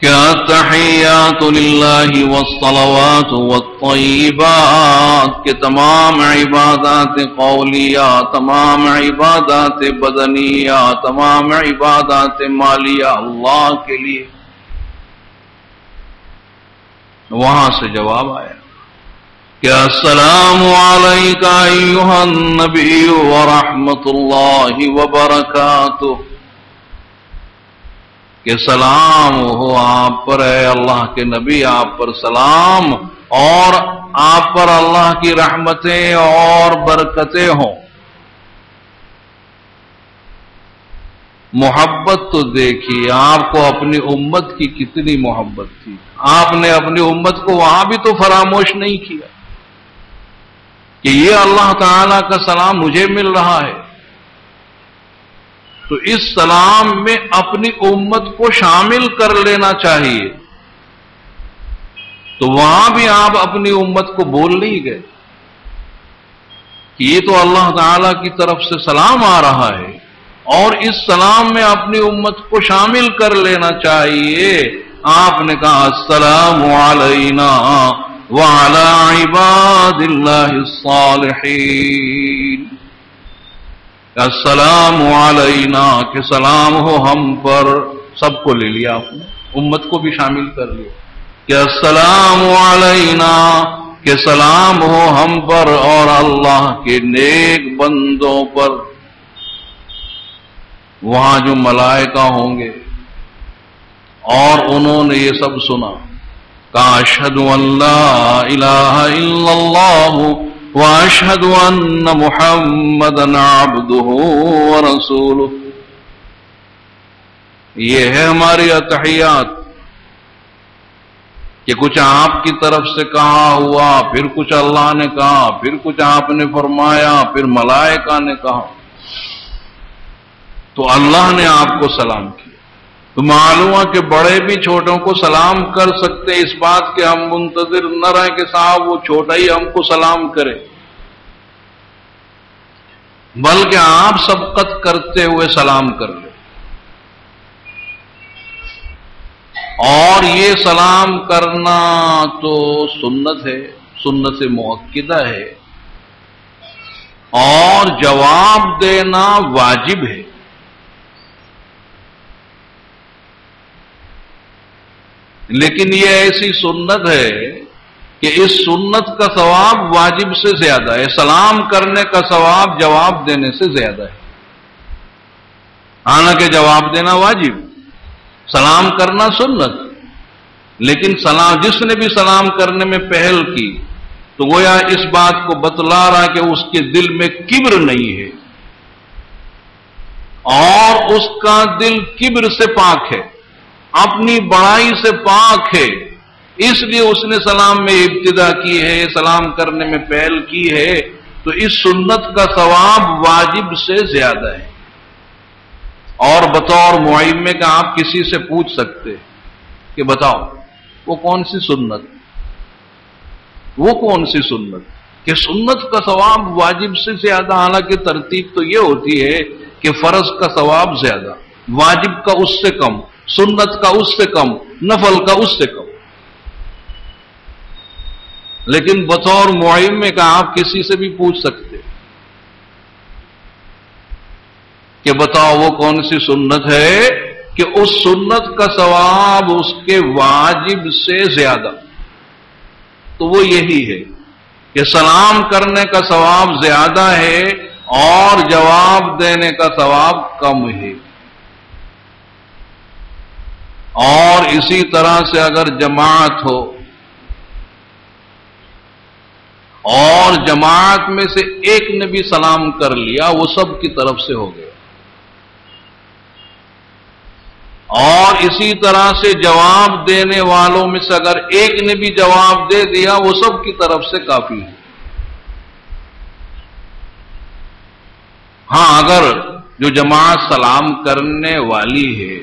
کہ التحیات للہ والصلوات والطیبات، کہ تمام عبادات قولیہ، تمام عبادات بدنیہ، تمام عبادات مالیہ اللہ کے لیے۔ وہاں سے جواب آیا کہ السلام علیک ایھا النبی ورحمۃ اللہ وبرکاتہ، کہ سلام ہو آپ پر اے اللہ کے نبی، آپ پر سلام، اور آپ پر اللہ کی رحمتیں اور برکتیں ہوں۔ محبت تو دیکھیے آپ کو اپنی امت کی کتنی محبت تھی، آپ نے اپنی امت کو وہاں بھی تو فراموش نہیں کیا کہ یہ اللہ تعالیٰ کا سلام مجھے مل رہا ہے، تو اس سلام میں اپنی امت کو شامل کر لینا چاہیے۔ تو وہاں بھی آپ اپنی امت کو بول نہیں گئے کہ یہ تو اللہ تعالی کی طرف سے سلام آ رہا ہے، اور اس سلام میں اپنی امت کو شامل کر لینا چاہیے۔ آپ نے کہا السلام علینا وعلی عباد اللہ الصالحین، السلام علینا، کہ سلام ہو ہم پر، سب کو لے لیا آپ نے، امت کو بھی شامل کر لیا، کہ السلام علینا، کہ سلام ہو ہم پر اور اللہ کے نیک بندوں پر، وہاں جو ملائکہ ہوں گے، اور انہوں نے یہ سب سنا، کہا اشہد ان لا الہ الا اللہ واشہد ان محمدا عبدہ ورسولہ. یہ ہے ہماری اتحیات کہ کچھ آپ کی طرف سے کہا ہوا، پھر کچھ اللہ نے کہا، پھر کچھ آپ نے فرمایا، پھر ملائکہ نے کہا، تو اللہ نے آپ کو سلام کیا. تو معلوم ہے کہ بڑے بھی چھوٹوں کو سلام کر سکتے، اس بات کے ہم منتظر نہ رہیں کہ صاحب وہ چھوٹا ہی ہم کو سلام کرے، بلکہ آپ سبقت کرتے ہوئے سلام کر لیں. اور یہ سلام کرنا تو سنت ہے، سنت سے مؤکدہ ہے، اور جواب دینا واجب ہے. لیکن یہ ایسی سنت ہے کہ اس سنت کا ثواب واجب سے زیادہ ہے، سلام کرنے کا ثواب جواب دینے سے زیادہ ہے. حالانکہ جواب دینا واجب، سلام کرنا سنت، لیکن سلام جس نے بھی سلام کرنے میں پہل کی تو گویا اس بات کو بتلا رہا کہ اس کے دل میں کبر نہیں ہے، اور اس کا دل کبر سے پاک ہے، اپنی بڑائی سے پاک ہے، اس لیے اس نے سلام میں ابتدا کی ہے، سلام کرنے میں پہل کی ہے. تو اس سنت کا ثواب واجب سے زیادہ ہے. اور بطور معیمے کا آپ کسی سے پوچھ سکتے کہ بتاؤ وہ کون سی سنت، وہ کون سی سنت، کہ سنت کا ثواب واجب سے زیادہ. حالانکہ ترتیب تو یہ ہوتی ہے کہ فرض کا ثواب زیادہ، واجب کا اس سے کم، سنت کا اس سے کم، نفل کا اس سے کم. لیکن بطور معیمے کا آپ کسی سے بھی پوچھ سکتے کہ بتاؤ وہ کون سی سنت ہے کہ اس سنت کا ثواب اس کے واجب سے زیادہ. تو وہ یہی ہے کہ سلام کرنے کا ثواب زیادہ ہے اور جواب دینے کا ثواب کم ہے. اور اسی طرح سے اگر جماعت ہو اور جماعت میں سے ایک نے بھی سلام کر لیا، وہ سب کی طرف سے ہو گیا. اور اسی طرح سے جواب دینے والوں میں سے اگر ایک نے بھی جواب دے دیا، وہ سب کی طرف سے کافی ہے. ہاں، اگر جو جماعت سلام کرنے والی ہے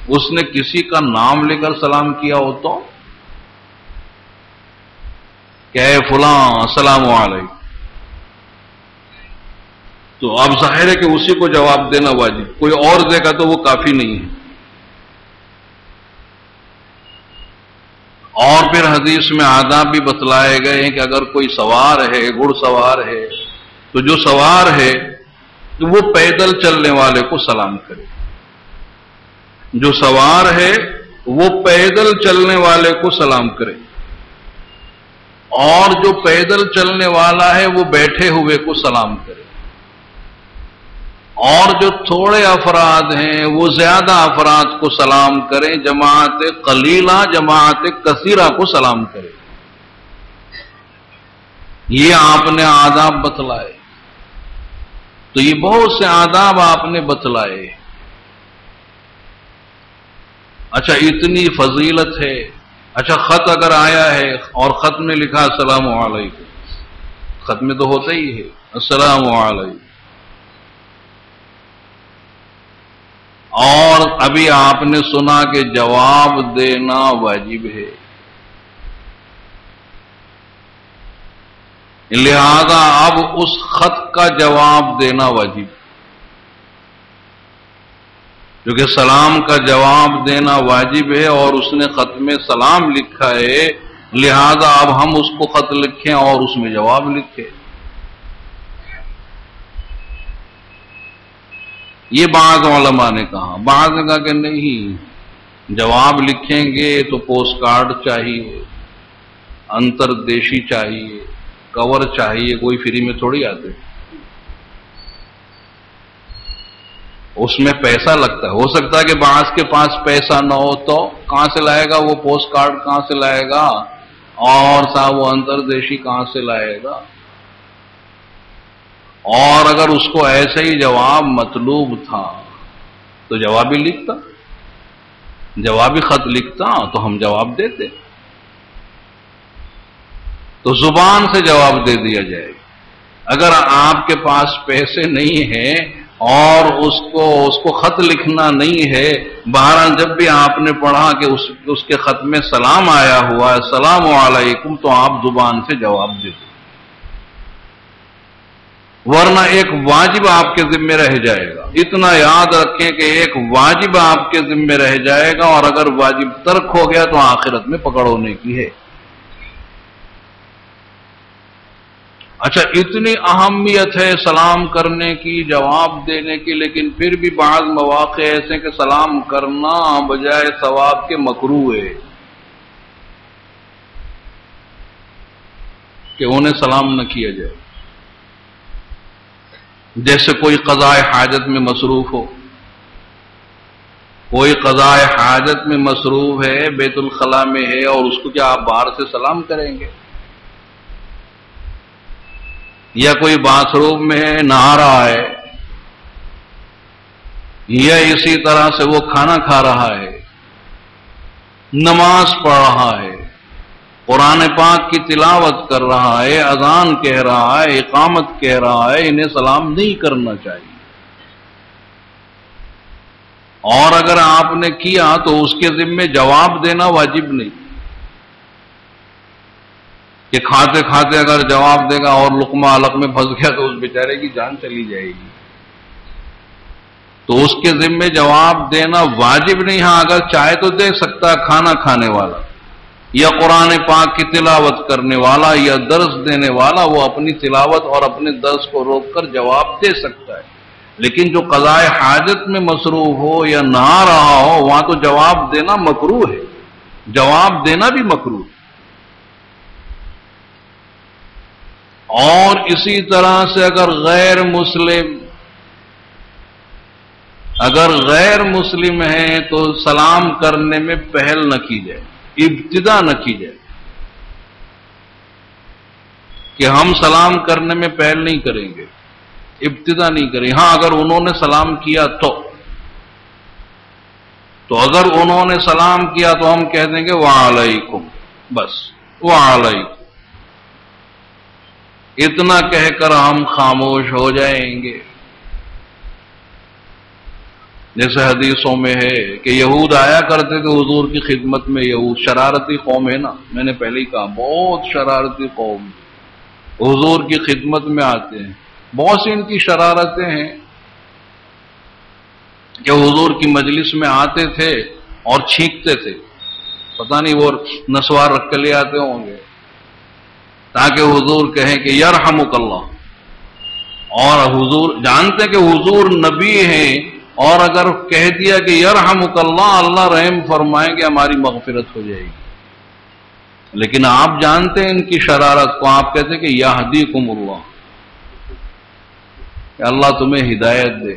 اس نے کسی کا نام لے کر سلام کیا ہو تو کہ اے فلاں السلام علیکم، تو اب ظاہر ہے کہ اسی کو جواب دینا واجب، کوئی اور دے گا تو وہ کافی نہیں ہے. اور پھر حدیث میں آداب بھی بتلائے گئے ہیں کہ اگر کوئی سوار ہے، گھڑ سوار ہے، تو جو سوار ہے تو وہ پیدل چلنے والے کو سلام کرے. جو سوار ہے وہ پیدل چلنے والے کو سلام کرے، اور جو پیدل چلنے والا ہے وہ بیٹھے ہوئے کو سلام کرے. اور جو تھوڑے افراد ہیں وہ زیادہ افراد کو سلام کریں، جماعت قلیلہ جماعت کثیرہ کو سلام کرے. یہ آپ نے آداب بتلائے. تو یہ بہت سے آداب آپ نے بتلائے. اچھا، اتنی فضیلت ہے. اچھا، خط اگر آیا ہے اور خط میں لکھا السلام علیکم، خط میں تو ہوتا ہی ہے السلام علیکم، اور ابھی آپ نے سنا کہ جواب دینا واجب ہے، لہذا اب اس خط کا جواب دینا واجب، کیونکہ سلام کا جواب دینا واجب ہے اور اس نے خط میں سلام لکھا ہے، لہذا اب ہم اس کو خط لکھیں اور اس میں جواب لکھیں. یہ بعض علماء نے کہا، بعض نے کہا کہ نہیں، جواب لکھیں گے تو پوسٹ کارڈ چاہیے، انتردیشی چاہیے، کور چاہیے، کوئی فری میں تھوڑی آتے. اس میں پیسہ لگتا ہے. ہو سکتا ہے کہ بعض کے پاس پیسہ نہ ہو تو کہاں سے لائے گا وہ پوسٹ کارڈ, کہاں سے لائے گا, اور صاحب وہ انتردیشی کہاں سے لائے گا. اور اگر اس کو ایسا ہی جواب مطلوب تھا تو جوابی لکھتا, جوابی خط لکھتا تو ہم جواب دیتے. تو زبان سے جواب دے دیا جائے. اگر آپ کے پاس پیسے نہیں ہیں اور اس کو خط لکھنا نہیں ہے, بہرحال جب بھی آپ نے پڑھا کہ اس کے خط میں سلام آیا ہوا ہے, السلام علیکم, تو آپ زبان سے جواب دے دیں. ورنہ ایک واجب آپ کے ذمہ رہ جائے گا. اتنا یاد رکھیں کہ ایک واجب آپ کے ذمہ رہ جائے گا, اور اگر واجب ترک ہو گیا تو آخرت میں پکڑ ہونے کی ہے. اچھا, اتنی اہمیت ہے سلام کرنے کی, جواب دینے کی, لیکن پھر بھی بعض مواقع ایسے کہ سلام کرنا بجائے ثواب کے مکروہ ہے کہ انہیں سلام نہ کیا جائے. جیسے کوئی قضاء حاجت میں مصروف ہو, کوئی قضاء حاجت میں مصروف ہے, بیت الخلاء میں ہے, اور اس کو کیا آپ باہر سے سلام کریں گے؟ یا کوئی باتھ روم میں ہے, نہا رہا ہے, یا اسی طرح سے وہ کھانا کھا رہا ہے, نماز پڑھ رہا ہے, قرآن پاک کی تلاوت کر رہا ہے, اذان کہہ رہا ہے, اقامت کہہ رہا ہے, انہیں سلام نہیں کرنا چاہیے. اور اگر آپ نے کیا تو اس کے ذمے جواب دینا واجب نہیں کہ کھاتے کھاتے اگر جواب دے گا اور لقمہ حلق میں پھنس گیا تو اس بیچارے کی جان چلی جائے گی. تو اس کے ذمے جواب دینا واجب نہیں. ہاں اگر چاہے تو دے سکتا ہے کھانا کھانے والا یا قرآن پاک کی تلاوت کرنے والا یا درس دینے والا, وہ اپنی تلاوت اور اپنے درس کو روک کر جواب دے سکتا ہے. لیکن جو قضاء حاجت میں مصروف ہو یا نہا رہا ہو, وہاں تو جواب دینا مکروہ ہے, جواب دینا بھی مکروہ ہے. اور اسی طرح سے اگر غیر مسلم ہیں تو سلام کرنے میں پہل نہ کی جائے, ابتدا نہ کی جائے کہ ہم سلام کرنے میں پہل نہیں کریں گے, ابتدا نہیں کریں. ہاں اگر انہوں نے سلام کیا تو اگر انہوں نے سلام کیا تو ہم کہہ دیں گے وعلیکم, بس وعلیکم, اتنا کہہ کر ہم خاموش ہو جائیں گے. جیسے حدیثوں میں ہے کہ یہود آیا کرتے تھے حضور کی خدمت میں. یہود شرارتی قوم ہے نا, میں نے پہلے ہی کہا بہت شرارتی قوم, حضور کی خدمت میں آتے ہیں. بہت سی ان کی شرارتیں ہیں کہ حضور کی مجلس میں آتے تھے اور چھینکتے تھے, پتہ نہیں وہ نسوار رکھ کے لے آتے ہوں گے تاکہ حضور کہیں کہ یرحمک اللہ. اور حضور جانتے کہ حضور نبی ہیں, اور اگر کہہ دیا کہ یرحمک اللہ, اللہ رحم فرمائیں گے, ہماری مغفرت ہو جائے گی. لیکن آپ جانتے ہیں ان کی شرارت کو, آپ کہتے ہیں کہ یہدیکم اللہ, کہ اللہ تمہیں ہدایت دے.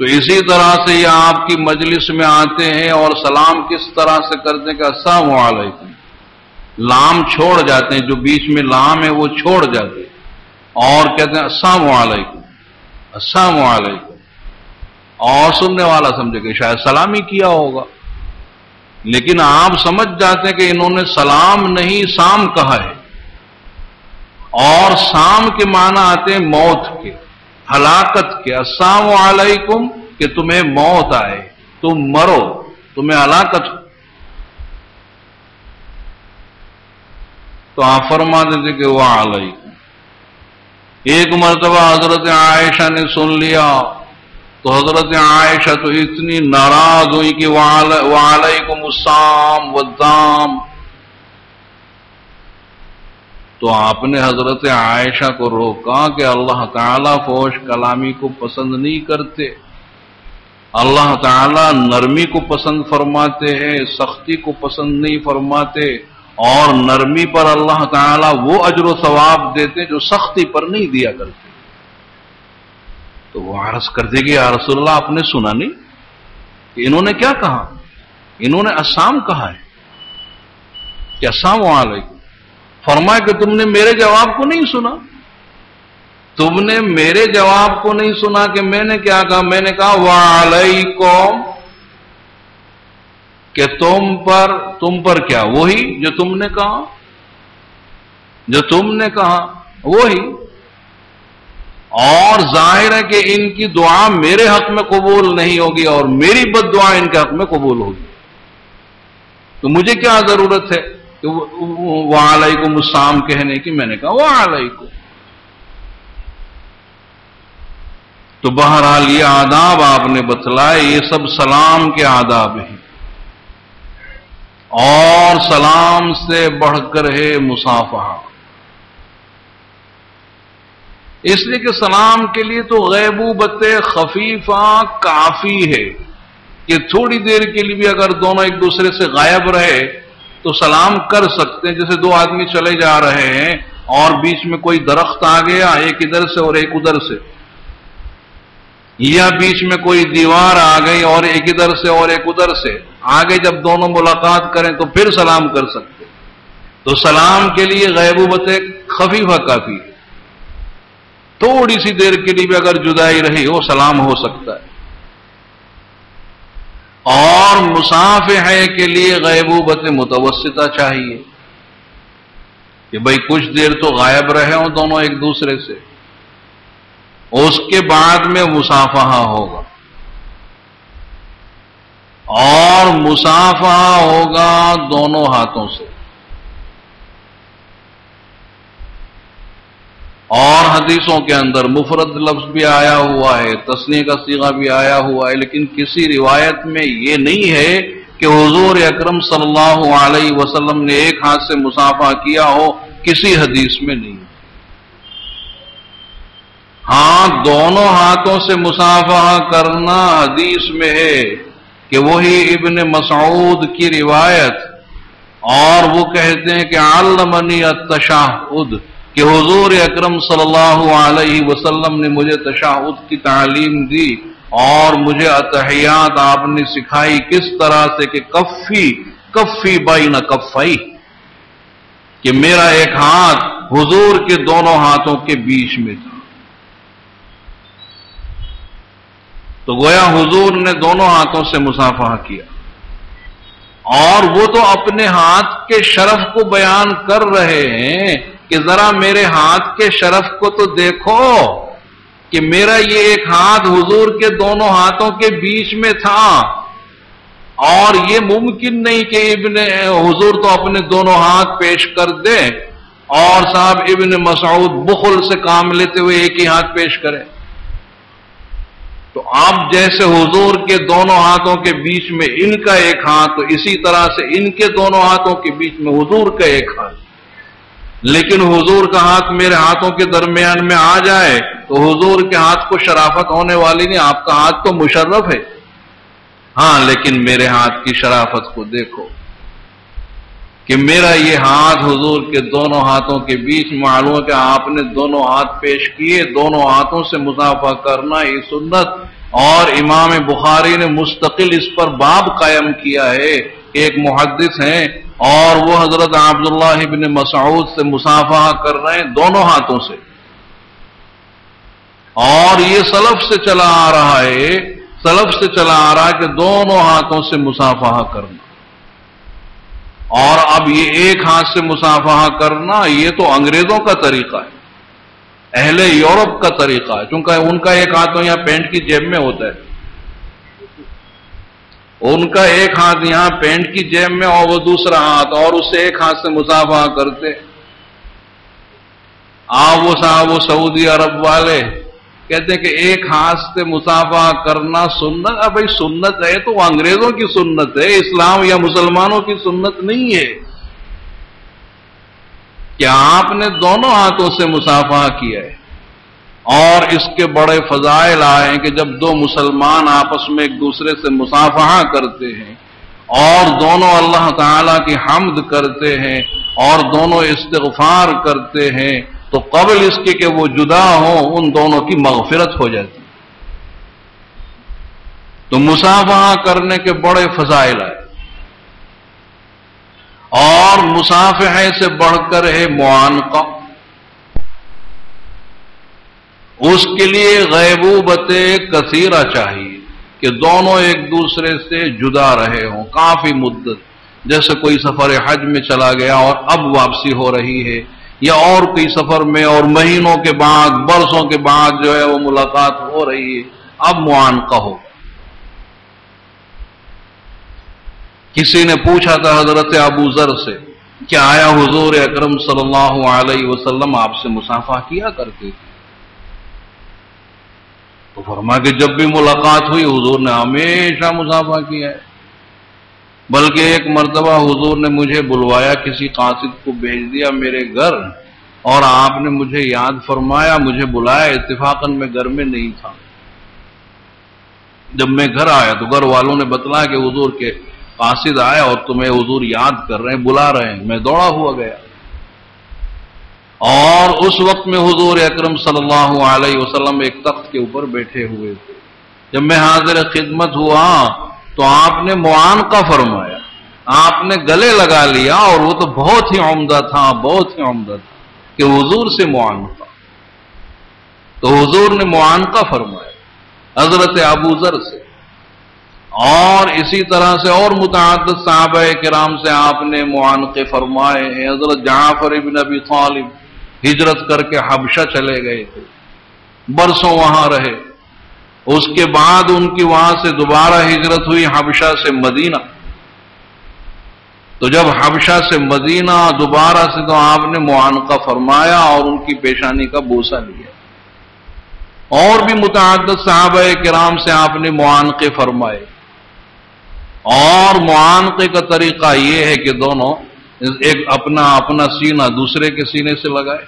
تو اسی طرح سے یہ آپ کی مجلس میں آتے ہیں اور سلام کس طرح سے کرتے ہیں کہ السلام علیکم, لام چھوڑ جاتے ہیں, جو بیچ میں لام ہے وہ چھوڑ جاتے ہیں اور کہتے ہیں السلام علیکم, السلام علیکم. اور سننے والا سمجھے کہ شاید سلام ہی کیا ہوگا, لیکن آپ سمجھ جاتے ہیں کہ انہوں نے سلام نہیں سام کہا ہے. اور سام کے معنی آتے ہیں موت کے, ہلاکت کے. السلام علیکم کہ تمہیں موت آئے, تم مرو, تمہیں ہلاکت ہو. تو آپ فرما دیتے کہ وعلیکم. ایک مرتبہ حضرت عائشہ نے سن لیا تو حضرت عائشہ تو اتنی ناراض ہوئی کہ وعلیکم السلام والدام. تو آپ نے حضرت عائشہ کو روکا کہ اللہ تعالیٰ فحش کلامی کو پسند نہیں کرتے, اللہ تعالیٰ نرمی کو پسند فرماتے ہیں, سختی کو پسند نہیں فرماتے. اور نرمی پر اللہ تعالیٰ وہ اجر و ثواب دیتے جو سختی پر نہیں دیا کرتے. تو وہ عرض کرتے کہ یا رسول اللہ آپ نے سنا نہیں کہ انہوں نے کیا کہا؟ انہوں نے السلام کہا ہے کہ السلام علیکم. فرمایا کہ تم نے میرے جواب کو نہیں سنا. تم نے میرے جواب کو نہیں سنا کہ میں نے کیا کہا. میں نے کہا وعلیکم، کہ تم پر کیا؟ وہی جو تم نے کہا، جو تم نے کہا وہی. اور ظاہر ہے کہ ان کی دعا میرے حق میں قبول نہیں ہوگی اور میری بد دعا ان کے حق میں قبول ہوگی. تو مجھے کیا ضرورت ہے کہ وعلیکم السلام کہنے کی؟ میں نے کہا وعلیکم. تو بہرحال یہ آداب آپ نے بتلائے، یہ سب سلام کے آداب ہیں. اور سلام سے بڑھ کر ہے مصافحہ، اس لیے کہ سلام کے لیے تو غیبوبت خفیفہ کافی ہے کہ تھوڑی دیر کے لیے بھی اگر دونوں ایک دوسرے سے غائب رہے تو سلام کر سکتے ہیں. جیسے دو آدمی چلے جا رہے ہیں اور بیچ میں کوئی درخت آ گیا، ایک ادھر سے اور ایک ادھر سے، یا بیچ میں کوئی دیوار آ گئی اور ایک ادھر سے اور ایک ادھر سے، آگے جب دونوں ملاقات کریں تو پھر سلام کر سکتے. تو سلام کے لیے غیبوبت خفیفہ کافی ہے. تھوڑی سی دیر کے لیے بھی اگر جدائی رہی ہو سلام ہو سکتا ہے. اور مصافحے کے لیے غیبوبت متوسطہ چاہیے کہ بھئی کچھ دیر تو غائب رہے ہوں دونوں ایک دوسرے سے، اس کے بعد میں مصافحہ ہوگا. اور مصافحہ ہوگا دونوں ہاتھوں سے. اور حدیثوں کے اندر مفرد لفظ بھی آیا ہوا ہے، تثنیہ کا صیغہ بھی آیا ہوا ہے، لیکن کسی روایت میں یہ نہیں ہے کہ حضور اکرم صلی اللہ علیہ وسلم نے ایک ہاتھ سے مصافحہ کیا ہو. کسی حدیث میں نہیں. ہاں دونوں ہاتھوں سے مصافحہ کرنا حدیث میں ہے کہ وہی ابن مسعود کی روایت، اور وہ کہتے ہیں کہ علمنی التشہد، کہ حضور اکرم صلی اللہ علیہ وسلم نے مجھے تشہد کی تعلیم دی اور مجھے اتحیات آپ نے سکھائی کس طرح سے کہ کفی بین کفی، کہ میرا ایک ہاتھ حضور کے دونوں ہاتھوں کے بیچ میں تھا. تو گویا حضور نے دونوں ہاتھوں سے مصافحہ کیا، اور وہ تو اپنے ہاتھ کے شرف کو بیان کر رہے ہیں کہ ذرا میرے ہاتھ کے شرف کو تو دیکھو کہ میرا یہ ایک ہاتھ حضور کے دونوں ہاتھوں کے بیچ میں تھا. اور یہ ممکن نہیں کہ ابن حضور تو اپنے دونوں ہاتھ پیش کر دے اور صاحب ابن مسعود بخل سے کام لیتے ہوئے ایک ہی ہاتھ پیش کرے. تو اب جیسے حضور کے دونوں ہاتھوں کے بیچ میں ان کا ایک ہاتھ، تو اسی طرح سے ان کے دونوں ہاتھوں کے بیچ میں حضور کا ایک ہاتھ. لیکن حضور کا ہاتھ میرے ہاتھوں کے درمیان میں آ جائے تو حضور کے ہاتھ کو شرافت ہونے والی نہیں. آپ کا ہاتھ تو مشرف ہے، ہاں لیکن میرے ہاتھ کی شرافت کو دیکھو کہ میرا یہ ہاتھ حضور کے دونوں ہاتھوں کے بیچ. معلوم ہے کہ آپ نے دونوں ہاتھ پیش کیے، دونوں ہاتھوں سے مصافحہ کرنا یہ سنت. اور امام بخاری نے مستقل اس پر باب قائم کیا ہے. ایک محدث ہیں اور وہ حضرت عبداللہ ابن مسعود سے مصافحہ کر رہے ہیں دونوں ہاتھوں سے، اور یہ سلف سے چلا آ رہا ہے، سلف سے چلا آ رہا ہے کہ دونوں ہاتھوں سے مصافحہ کرنا. اور اب یہ ایک ہاتھ سے مصافحہ کرنا یہ تو انگریزوں کا طریقہ ہے، اہل یورپ کا طریقہ ہے، چونکہ ان کا ایک ہاتھ تو یہاں پینٹ کی جیب میں ہوتا ہے، ان کا ایک ہاتھ یہاں پینٹ کی جیب میں اور وہ دوسرا ہاتھ، اور اس سے ایک ہاتھ سے مصافحہ کرتے. وہ صاحب وہ سعودی عرب والے کہتے ہیں کہ ایک ہاتھ سے مصافحہ کرنا سنت. اب بھائی سنت ہے تو وہ انگریزوں کی سنت ہے، اسلام یا مسلمانوں کی سنت نہیں ہے. کہ آپ نے دونوں ہاتھوں سے مصافحہ کیا ہے، اور اس کے بڑے فضائل آئے ہیں کہ جب دو مسلمان آپس میں ایک دوسرے سے مصافحہ کرتے ہیں اور دونوں اللہ تعالیٰ کی حمد کرتے ہیں اور دونوں استغفار کرتے ہیں، تو قبل اس کے کہ وہ جدا ہوں ان دونوں کی مغفرت ہو جاتی ہے. تو مصافحہ کرنے کے بڑے فضائل ہیں، اور مصافحے سے بڑھ کر ہے معانقہ، اس کے لیے غیبوبت کثیرہ چاہیے کہ دونوں ایک دوسرے سے جدا رہے ہوں کافی مدت، جیسے کوئی سفر حج میں چلا گیا اور اب واپسی ہو رہی ہے، یا اور کوئی سفر میں اور مہینوں کے بعد برسوں کے بعد جو ہے وہ ملاقات ہو رہی ہے، اب معانقہ ہو۔ کسی نے پوچھا تھا حضرت ابو ذر سے کہ آیا حضور اکرم صلی اللہ علیہ وسلم آپ سے مصافحہ کیا کرتے تھے؟ تو فرمایا کہ جب بھی ملاقات ہوئی حضور نے ہمیشہ مصافحہ کیا ہے، بلکہ ایک مرتبہ حضور نے مجھے بلوایا، کسی قاصد کو بھیج دیا میرے گھر، اور آپ نے مجھے یاد فرمایا، مجھے بلایا، اتفاقاً میں گھر میں نہیں تھا۔ جب میں گھر آیا تو گھر والوں نے بتلایا کہ حضور کے قاصد آئے اور تمہیں حضور یاد کر رہے ہیں، بلا رہے ہیں۔ میں دوڑا ہوا گیا، اور اس وقت میں حضور اکرم صلی اللہ علیہ وسلم ایک تخت کے اوپر بیٹھے ہوئے تھے۔ جب میں حاضر خدمت ہوا تو آپ نے معانقہ فرمایا، آپ نے گلے لگا لیا، اور وہ تو بہت ہی عمدہ تھا، بہت ہی عمدہ تھا کہ حضور سے معانقہ۔ تو حضور نے معانقہ فرمایا حضرت ابو ذر سے، اور اسی طرح سے اور متعدد صحابہ کرام سے آپ نے معانقے فرمائے ہیں۔ حضرت جعفر ابن ابی طالب ہجرت کر کے حبشہ چلے گئے تھے، برسوں وہاں رہے، اس کے بعد ان کی وہاں سے دوبارہ ہجرت ہوئی حبشہ سے مدینہ۔ تو جب حبشہ سے مدینہ دوبارہ سے تو آپ نے معانقہ فرمایا اور ان کی پیشانی کا بوسہ لیا۔ اور بھی متعدد صحابہ کرام سے آپ نے معانقے فرمائے، اور معانقے کا طریقہ یہ ہے کہ دونوں ایک اپنا سینہ دوسرے کے سینے سے لگائے۔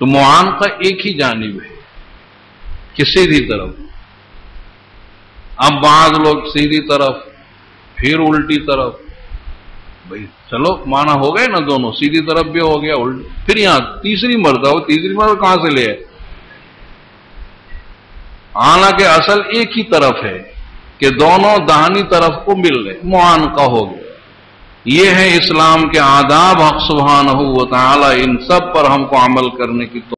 تو معانقہ ایک ہی جانب ہے کہ سیدھی طرف۔ اب بعض لوگ سیدھی طرف پھر الٹی طرف، بھئی چلو مانا ہو گئے نا، دونوں سیدھی طرف بھی ہو گیا، پھر یہاں تیسری مرتبہ، تیسری مرتبہ کہاں سے لے آئے؟ حالانکہ اصل ایک ہی طرف ہے کہ دونوں داہنی طرف کو مل رہے، معانقہ ہو گیا۔ یہ ہے اسلام کے آداب۔ حق سبحانہ و تعالی ان سب پر ہم کو عمل کرنے کی